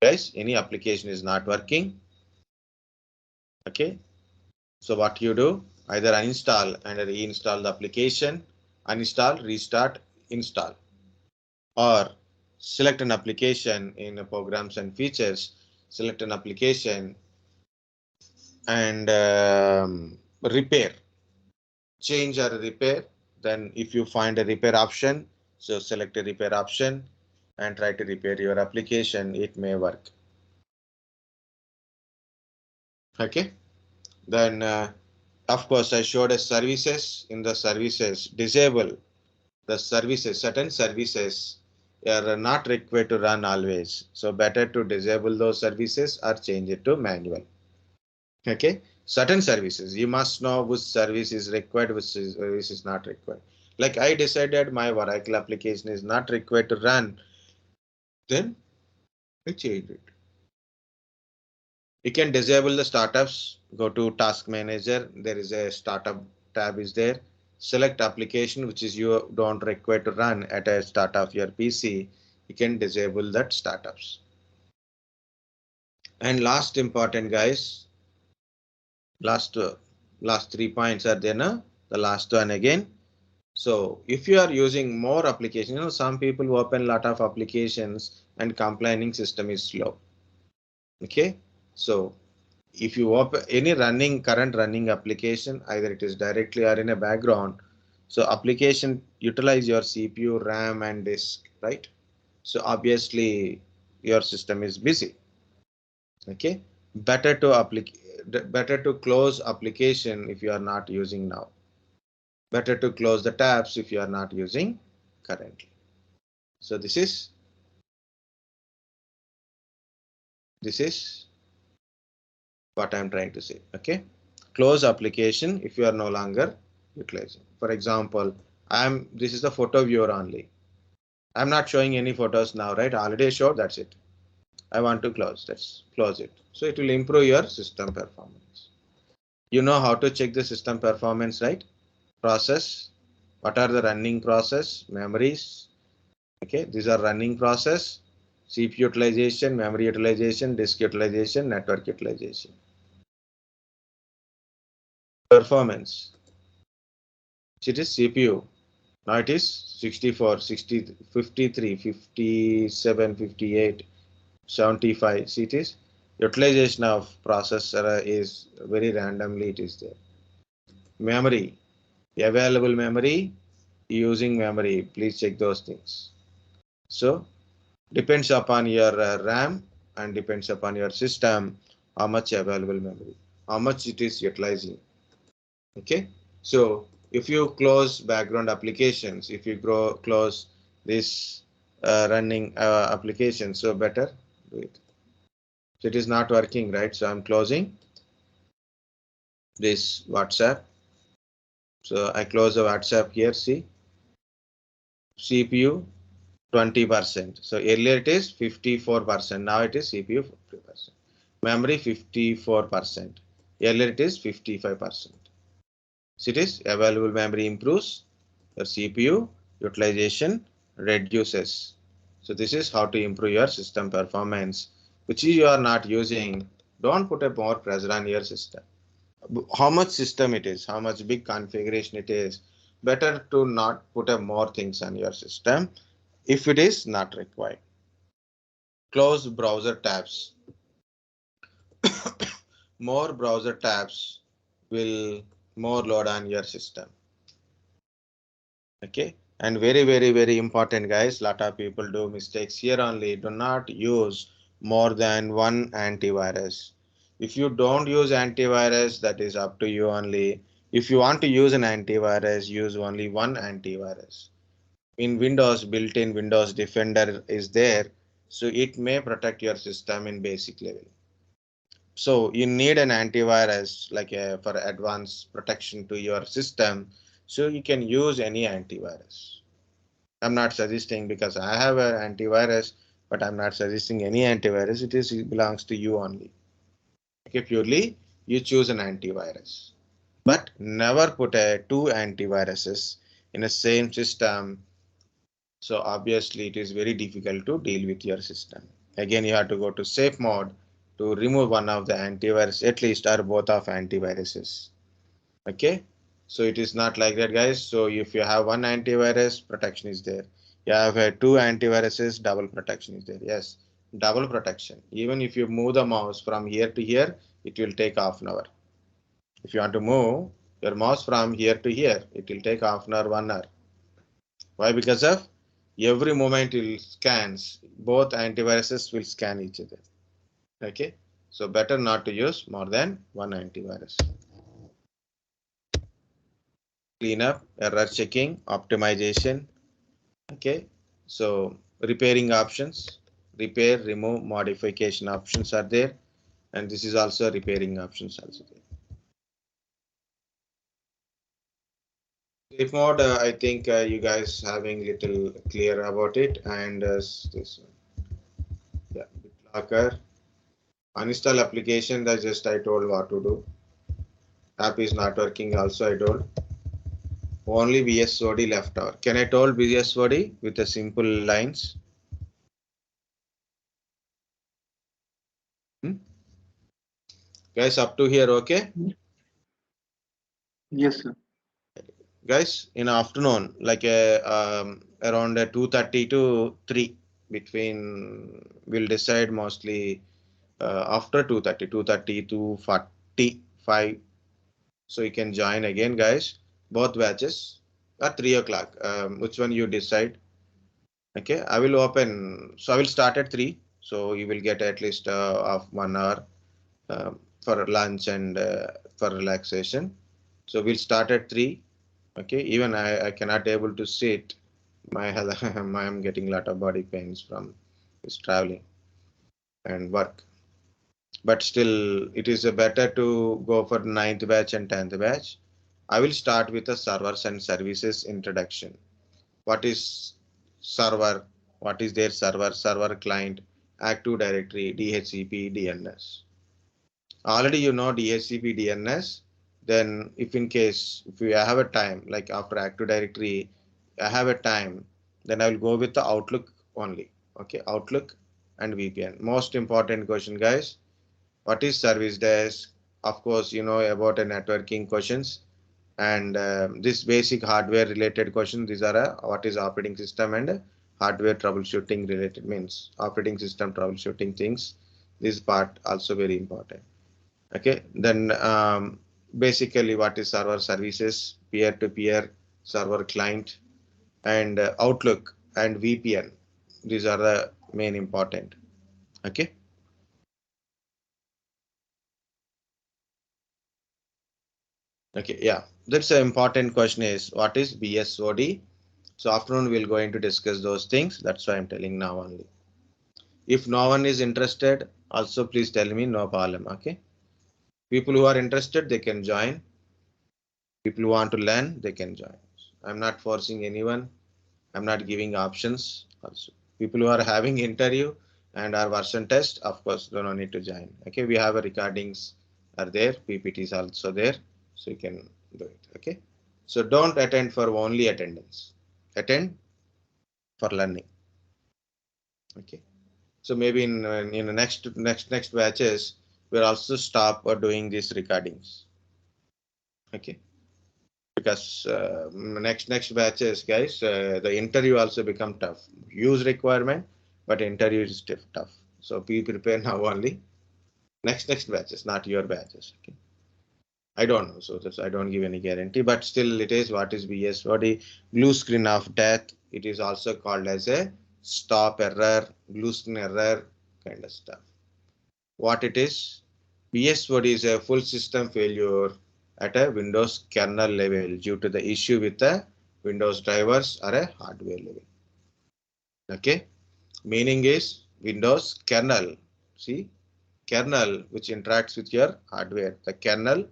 Guys, any application is not working. Okay, so what you do, either uninstall and reinstall the application, uninstall, restart, install, or select an application in programs and features, select an application and repair, change or repair. Then if you find a repair option, so select a repair option and try to repair your application. It may work. Okay. Then of course I showed a services. In the services, disable the services. Certain services are not required to run always. So better to disable those services or change it to manual. Okay. Certain services, you must know which service is required, which service is not required. Like I decided my Oracle application is not required to run, then I change it. You can disable the startups, go to task manager. There is a startup tab is there. Select application which is you don't require to run at a start of your PC. You can disable that startups. And last important guys, last 3 points are there now. The last one again. So if you are using more applications, some people open a lot of applications and complaining system is slow. Okay, so if you open any current running application, either it is directly or in a background, so application utilize your CPU, RAM and disk, right? So obviously your system is busy. Okay, better to close application if you are not using now. Better to close the tabs if you are not using currently. So this is what I'm trying to say. Okay, close application if you are no longer utilizing. For example, this is the photo viewer only. I'm not showing any photos now, right? Already showed, that's it. I want to close. Let's close it. So it will improve your system performance. You know how to check the system performance, right? Process. What are the running process? Memories. Okay, these are running process. CPU utilization, memory utilization, disk utilization, network utilization. Performance. It is CPU. Now it is 64, 60, 53, 57, 58, 75. See, it is utilization of processor is very randomly it is there. Memory, available memory, using memory. Please check those things. So depends upon your RAM and depends upon your system, how much available memory, how much it is utilizing. Okay, so if you close background applications, if you close this running application, so better do it. So it is not working, right? So I'm closing this WhatsApp. So I close the WhatsApp here. See, CPU 20%. So earlier it is 54%. Now it is CPU 50%. Memory 54%. Earlier it is 55%. So it is available memory improves, your CPU utilization reduces. So this is how to improve your system performance, which you are not using. Don't put a more pressure on your system. How much system it is, how much big configuration it is, better to not put a more things on your system if it is not required. Close browser tabs. More browser tabs will more load on your system. Okay, and very important guys, lot of people do mistakes here only. Do not use more than one antivirus. If you don't use antivirus, that is up to you only. If you want to use an antivirus, use only one antivirus. In Windows, built-in Windows Defender is there, so it may protect your system in basic level. So you need an antivirus like for advanced protection to your system. So you can use any antivirus. I'm not suggesting because I have an antivirus, but I'm not suggesting any antivirus. It belongs to you only. Okay, purely you choose an antivirus, but never put two antiviruses in the same system. So obviously it is very difficult to deal with your system. Again, you have to go to safe mode to remove one of the antivirus, at least or both of antiviruses. Okay, so it is not like that, guys. So if you have one antivirus, protection is there. You have two antiviruses, double protection is there. Yes, double protection. Even if you move the mouse from here to here, it will take half an hour. If you want to move your mouse from here to here, it will take half an hour, 1 hour. Why? Because of every moment it will scans. Both antiviruses will scan each other. Okay, so better not to use more than one antivirus. Cleanup, error checking, optimization. Okay, so repairing options, repair, remove, modification options are there, and this is also repairing options also there. Safe mode, I think you guys having little clear about it, and this one, yeah, BitLocker, uninstall application. That just I told what to do. App is not working. Also, I told. Only BSOD left out. Can I told BSOD with a simple lines? Hmm? Guys, up to here, okay? Yes, sir. Guys, in afternoon, like around 2:30 to 3 between, we'll decide mostly after 2:30 to 45. So you can join again, guys. Both batches at 3 o'clock. Which one you decide? Okay, I will open. So I will start at 3. So you will get at least of 1 hour for lunch and for relaxation. So we'll start at 3. Okay, even I cannot able to sit. My health, I'm getting a lot of body pains from this traveling and work. But still, it is better to go for 9th batch and 10th batch. I will start with the servers and services introduction. What is server? What is their server? Server client, Active Directory, DHCP, DNS. Already you know DHCP, DNS. Then if in case if you have a time like after Active Directory, I have a time, then I will go with the Outlook only. Okay, Outlook and VPN. Most important question, guys. What is service desk? Of course, you know about a networking questions and this basic hardware related question. These are what is operating system and hardware troubleshooting related means operating system troubleshooting things. This part also very important. Okay, then basically what is server services, peer-to-peer server client, and Outlook and VPN. These are the main important. Okay. Okay, yeah, that's an important question is what is BSOD? So afternoon we'll going to discuss those things. That's why I'm telling now only. If no one is interested, also please tell me, no problem. Okay. People who are interested, they can join. People who want to learn, they can join. I'm not forcing anyone. I'm not giving options also. People who are having interview and our version test, of course, do not need to join. Okay, we have a recordings are there, PPT is also there, so you can do it. Okay, so don't attend for only attendance. Attend for learning. Okay, so maybe in the next batches, we'll also stop doing these recordings. Okay. Because next batches, guys, the interview also become tough. Use requirement, but interview is tough. So be prepared now only. Next batches, not your batches. Okay. I don't know. So I don't give any guarantee, but still it is what is BSOD blue screen of death. It is also called as a stop error, blue screen error kind of stuff. What it is? BSOD is a full system failure at a Windows kernel level due to the issue with the Windows drivers or a hardware level. Okay, meaning is Windows kernel. See, kernel which interacts with your hardware. The kernel,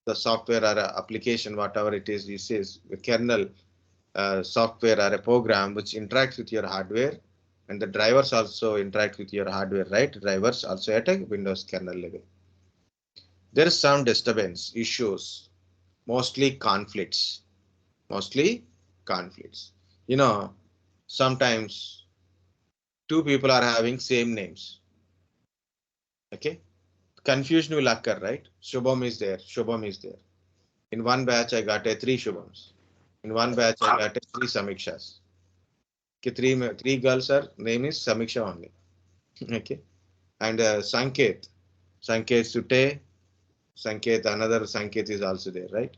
the software or a application, whatever it is, this is the kernel software or a program which interacts with your hardware, and the drivers also interact with your hardware, right? Drivers also at a Windows kernel level. There is some disturbance issues, mostly conflicts. You know, sometimes two people are having same names. Okay, confusion will occur, right? Shubham is there, Shubham is there. In one batch, I got a 3 Shubhams. In one batch, I got a 3 Samikshas. Okay, three girls are name is Samiksha only. Okay, and Sanket Sute, Sanket, another Sanket is also there, right?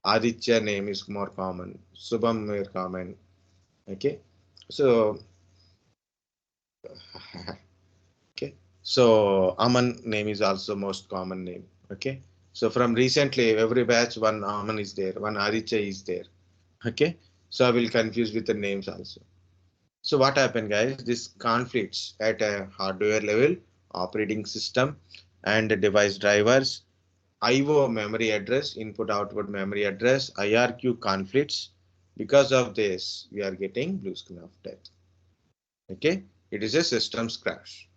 Aditya name is more common. Subham more common. Okay, so okay, so Aman name is also most common name. Okay, so from recently every batch one Aman is there, one Aditya is there. Okay, so I will confuse with the names also. So what happened, guys? This conflicts at a hardware level, operating system and device drivers, IO memory address, input output memory address, IRQ conflicts. Because of this, we are getting blue screen of death. Okay, it is a systems crash,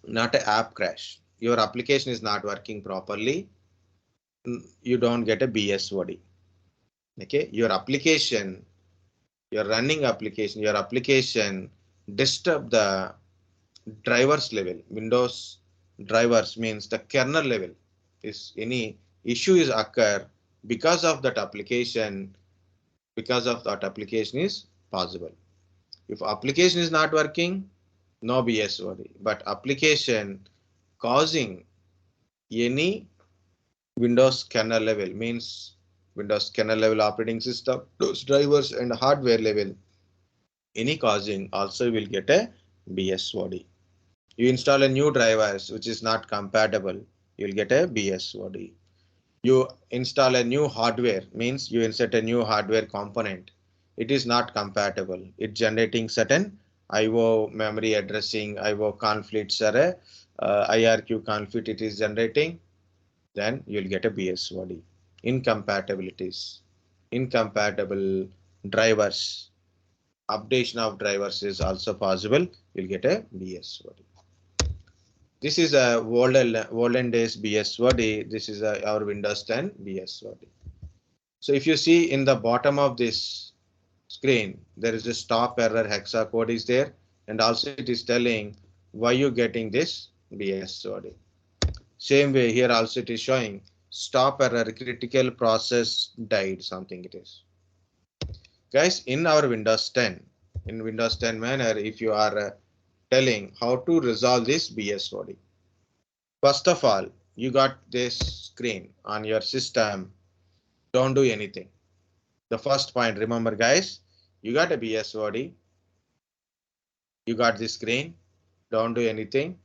not an app crash. Your application is not working properly. You don't get a BSOD. Okay, your application, your running application, your application disturb the drivers level. Windows drivers means the kernel level. Is any issue is occur because of that application, is possible. If application is not working, no BSOD, but application causing any Windows kernel level means Windows kernel level operating system, those drivers and hardware level, any causing also will get a BSOD. You install a new drivers which is not compatible, you will get a BSOD. You install a new hardware means you insert a new hardware component. It is not compatible. It's generating certain IO memory addressing, IO conflicts or a IRQ conflict it is generating. Then you'll get a BSOD. Incompatibilities, incompatible drivers, updation of drivers is also possible. You'll get a BSOD. This is a olden days BSOD. This is our Windows 10 BSOD. So if you see in the bottom of this screen, there is a stop error hexa code is there, and also it is telling why you getting this BSOD. Same way here also it is showing stop error critical process died, something it is. Guys, in our Windows 10, in Windows 10 manner, if you are telling how to resolve this BSOD. First of all, you got this screen on your system. Don't do anything. The first point, remember guys, you got a BSOD. You got this screen. Don't do anything.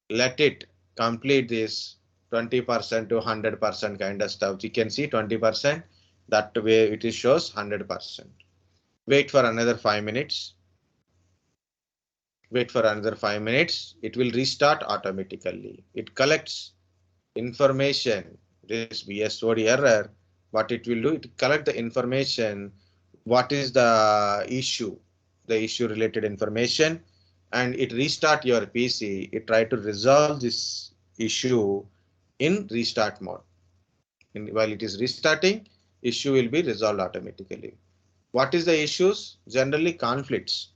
Let it complete this 20% to 100% kind of stuff. You can see 20%. That way it is shows 100%. Wait for another 5 minutes. Wait for another 5 minutes. It will restart automatically. It collects information. This BSOD error. What it will do, it collect the information. What is the issue related information, and it restart your PC. It try to resolve this issue in restart mode. While it is restarting, issue will be resolved automatically. What is the issues? Generally conflicts.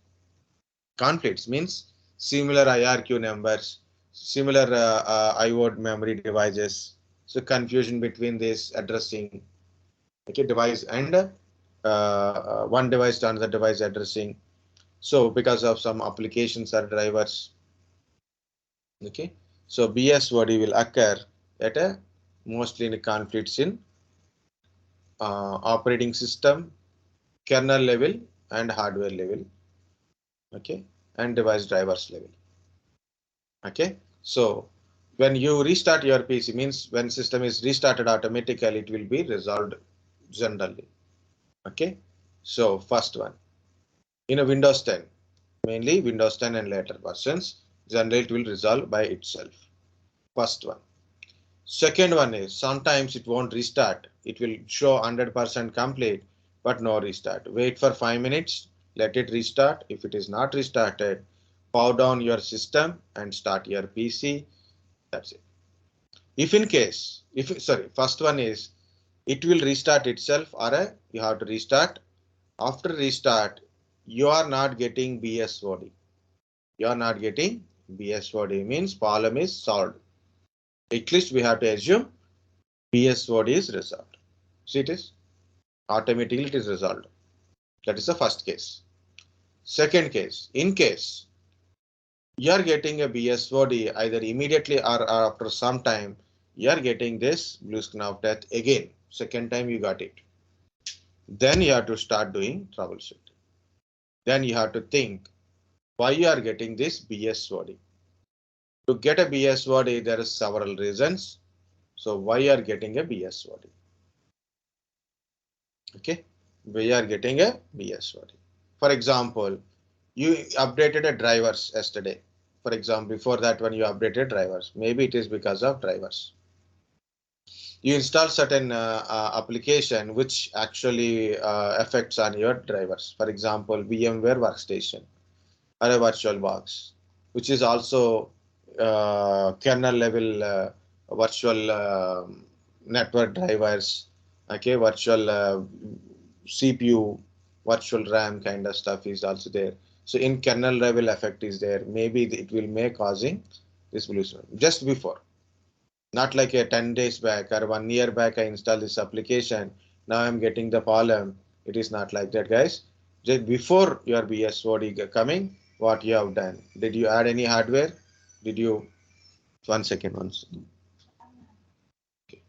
Conflicts means similar IRQ numbers, similar IO memory devices. So confusion between this addressing, okay, device and one device to another device addressing. So because of some applications or drivers, okay, so BSOD will occur at a mostly in conflicts in operating system, kernel level and hardware level, okay, and device drivers level. Okay, so when you restart your PC means when system is restarted automatically, it will be resolved generally. Okay, so first one in a Windows 10, mainly Windows 10 and later versions, generally it will resolve by itself. First one. Second one is sometimes it won't restart. It will show 100% complete, but no restart. Wait for 5 minutes. Let it restart. If it is not restarted, power down your system and start your PC. That's it. If in case, first one is it will restart itself or you have to restart. After restart, you are not getting BSOD. You are not getting BSOD means problem is solved. At least we have to assume BSOD is resolved. See, it is automatically it is resolved. That is the first case. Second case, in case you are getting a BSOD either immediately or after some time, you are getting this blue screen of death again. Second time you got it. Then you have to start doing troubleshooting. Then you have to think why you are getting this BSOD. To get a BSOD, there are several reasons. So why you are getting a BSOD? Okay, we are getting a BSOD. For example, you updated a drivers yesterday. For example, before that when you updated drivers, maybe it is because of drivers. You install certain application which actually affects on your drivers. For example, VMware workstation or a virtual box, which is also kernel level virtual network drivers, okay, virtual CPU, virtual RAM kind of stuff is also there. So in kernel level effect is there. Maybe it will make causing this pollution just before. Not like a 10 days back or 1 year back I installed this application. Now I'm getting the problem. It is not like that, guys. Just before your BSOD coming, what you have done? Did you add any hardware? Did you? 1 second, once. Okay.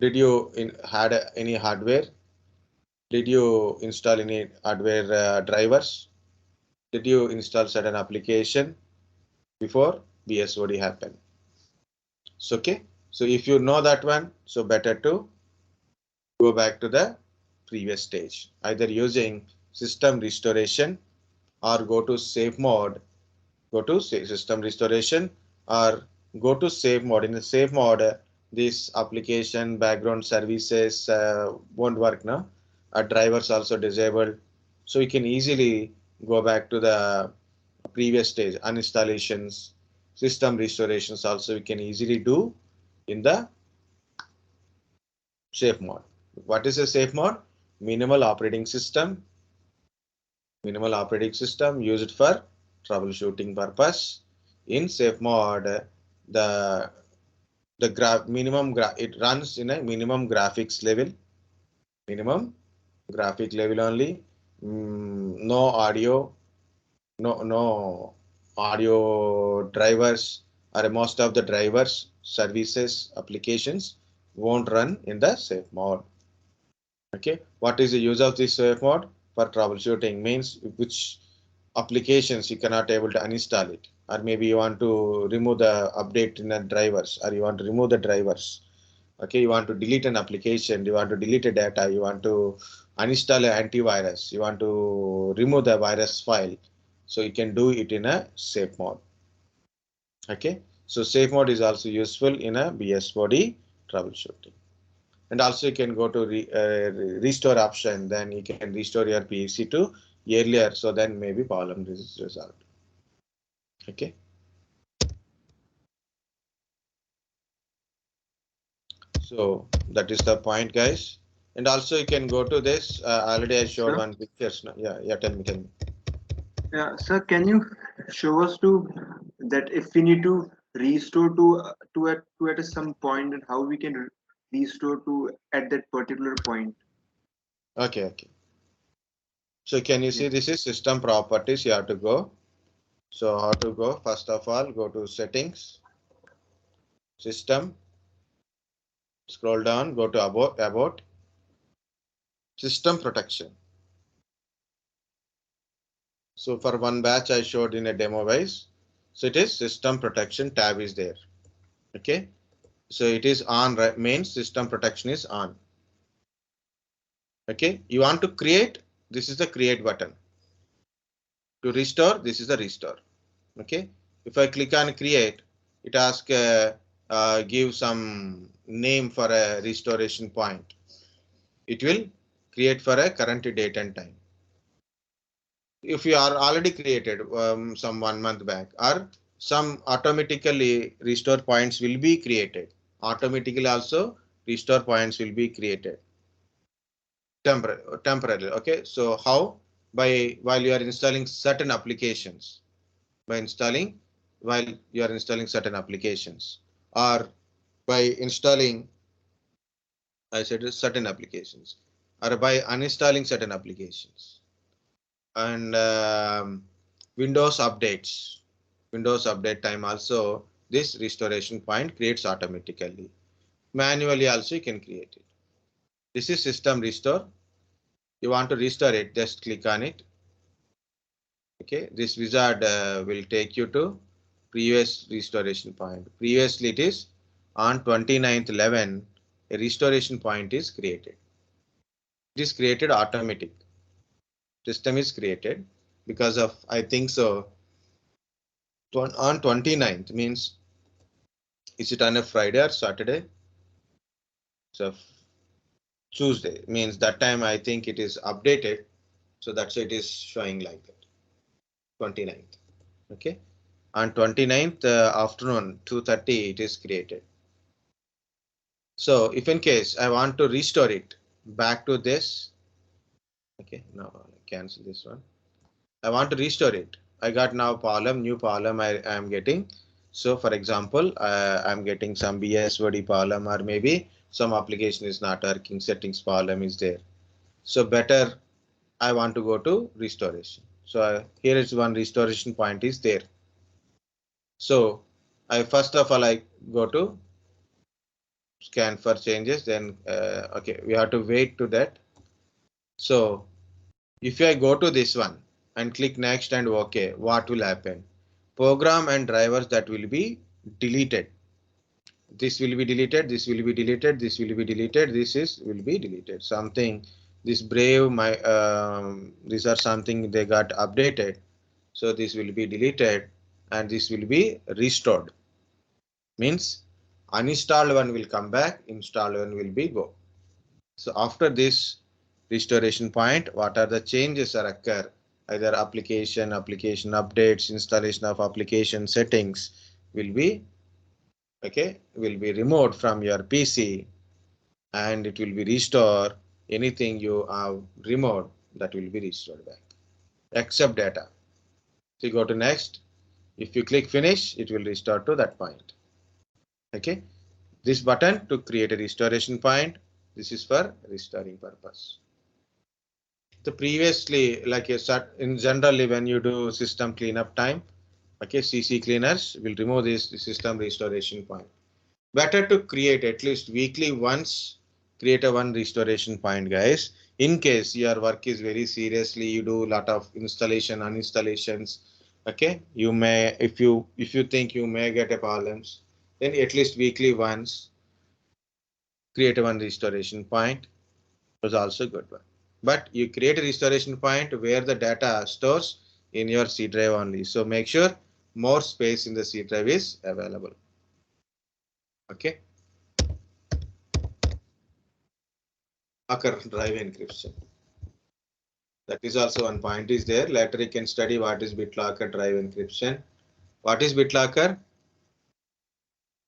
Did you had any hardware? Did you install any hardware drivers? Did you install certain application before BSOD happened? So, okay. So if you know that one, so better to go back to the previous stage, either using system restoration or go to safe mode, go to system restoration or go to safe mode. In the safe mode, this application background services won't work now. Drivers also disabled. So you can easily go back to the previous stage, uninstallations, system restorations also we can easily do in the safe mode. What is a safe mode? Minimal operating system. Minimal operating system used for troubleshooting purpose. In safe mode, the it runs in a minimum graphics level. Minimum graphic level only. No audio. No audio drivers or most of the drivers, services, applications won't run in the safe mode. Okay, what is the use of this safe mode? For troubleshooting means which applications you cannot able to uninstall it, or maybe you want to remove the update in the drivers, or you want to remove the drivers. Okay, you want to delete an application, you want to delete a data, you want to uninstall an antivirus, you want to remove the virus file. So you can do it in a safe mode. Okay, so safe mode is also useful in a BSOD troubleshooting. And also you can go to restore option, then you can restore your PC to earlier, so then maybe problem is resolved. Okay. So that is the point, guys. And also you can go to this. Already I showed one picture. Yeah. Tell me. Yeah, sir, can you show us to that if we need to restore to at some point and how we can restore to at that particular point? Okay. So can you see this is system properties? You have to go. So how to go? First of all, go to settings, system, scroll down, go to about system protection. So for one batch I showed in a demo wise. So it is system protection tab is there. Okay. So it is on, right? Main system protection is on. Okay. You want to create, this is the create button. To restore, this is the restore. Okay. If I click on create, it asks give some name for a restoration point. It will create for a current date and time. If you are already created some 1 month back, or some automatically restore points will be created. Automatically also restore points will be created temporarily. Okay, so how? While you are installing certain applications, while you are installing certain applications, or by installing I said certain applications, or by uninstalling certain applications. And Windows updates. Windows update time also, this restoration point creates automatically. Manually also you can create it. This is system restore. You want to restore it, just click on it. Okay, this wizard will take you to previous restoration point. Previously it is on 29/11, a restoration point is created. It is created automatic. System is created because of, I think so, on 29th means, is it on a Friday or Saturday? So Tuesday means that time I think it is updated. So that's why it is showing like that. 29th. Okay. On 29th afternoon 2:30 it is created. So if in case I want to restore it back to this. Okay, now cancel this one. I want to restore it. I got now column, new column I am getting. So for example, I'm getting some BSOD column, or maybe some application is not working, settings column is there. So better I want to go to restoration. So here is one restoration point is there. So I first of all I go to scan for changes, then okay, we have to wait to that. So if I go to this one and click next and OK, what will happen? Program and drivers that will be deleted. This will be deleted, this will be deleted, this will be deleted, this is will be deleted. Something, this Brave, these are something they got updated. So this will be deleted and this will be restored. Means uninstalled one will come back, installed one will be go. So after this restoration point, what are the changes that occur? Either application updates, installation of application settings will be will be removed from your PC, and it will be restored. Anything you have removed, that will be restored back, except data. So you go to next. If you click finish, it will restore to that point. Okay, this button to create a restoration point. This is for restoring purpose. The previously, like I said, in generally when you do system cleanup time, okay, CC cleaners will remove this system restoration point. Better to create at least weekly once, create a one restoration point, guys. In case your work is very seriously, you do a lot of installation, uninstallations. Okay, you may, if you think you may get a problems, then at least weekly once, create a one restoration point. Was also good one. But you create a restoration point where the data stores in your C drive only. So make sure more space in the C drive is available. Okay. Drive encryption. That is also one point is there. Later you can study what is BitLocker drive encryption. What is BitLocker?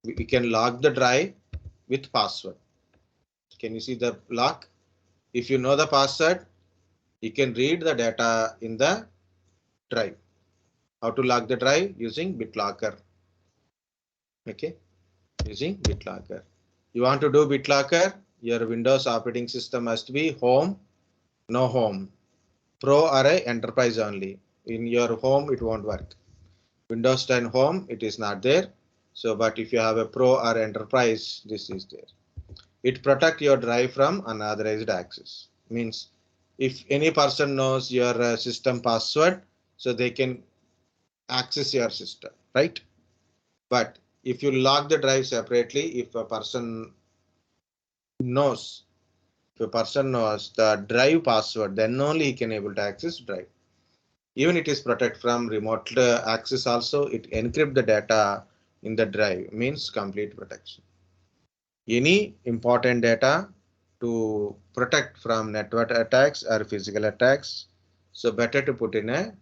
We can lock the drive with password. Can you see the lock? If you know the password, you can read the data in the drive. How to lock the drive? Using BitLocker. Okay, using BitLocker. You want to do BitLocker? Your Windows operating system must be home, no home, pro or a enterprise only. In your home, it won't work. Windows 10 home, it is not there. So, but if you have a pro or enterprise, this is there. It protect your drive from unauthorized access. Means if any person knows your system password, so they can access your system, right? But if you lock the drive separately, if a person knows the drive password, then only he can able to access drive. Even it is protect from remote access also, it encrypt the data in the drive, means complete protection. Any important data to protect from network attacks or physical attacks, so better to put in a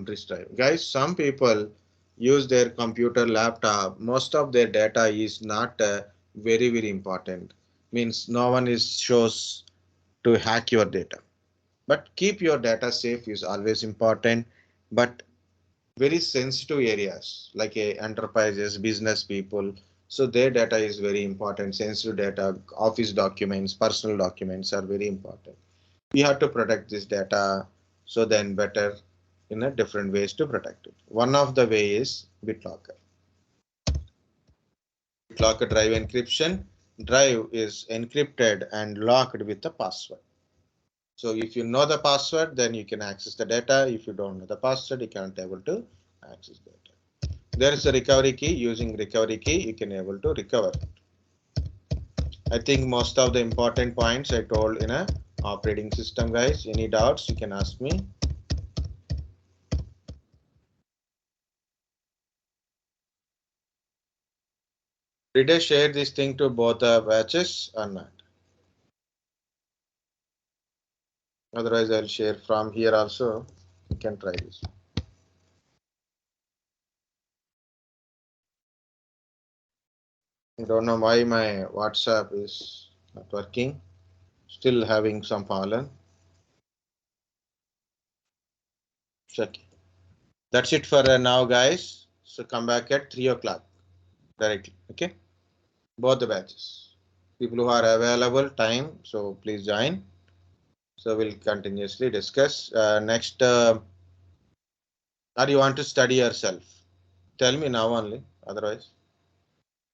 disk drive. Guys, some people use their computer, laptop, most of their data is not very important. Means no one is shows to hack your data. But keep your data safe is always important. But very sensitive areas like enterprises, business people, So their data is very important. Sensitive data, office documents, personal documents are very important. We have to protect this data. So then better in a different ways to protect it. One of the way is BitLocker. BitLocker drive encryption. Drive is encrypted and locked with a password. So if you know the password, then you can access the data. If you don't know the password, you can't able to access data. There is a recovery key. Using recovery key, you can able to recover. I think most of the important points I told in a operating system, guys. Any doubts, you can ask me. Did I share this thing to both the batches or not? Otherwise, I'll share from here also. You can try this. I don't know why my WhatsApp is not working. Still having some problem. Check. That's it for now, guys. So come back at 3 o'clock directly. Okay. Both the batches. People who are available time, so please join. So we'll continuously discuss. Next, or you want to study yourself? Tell me now only. Otherwise.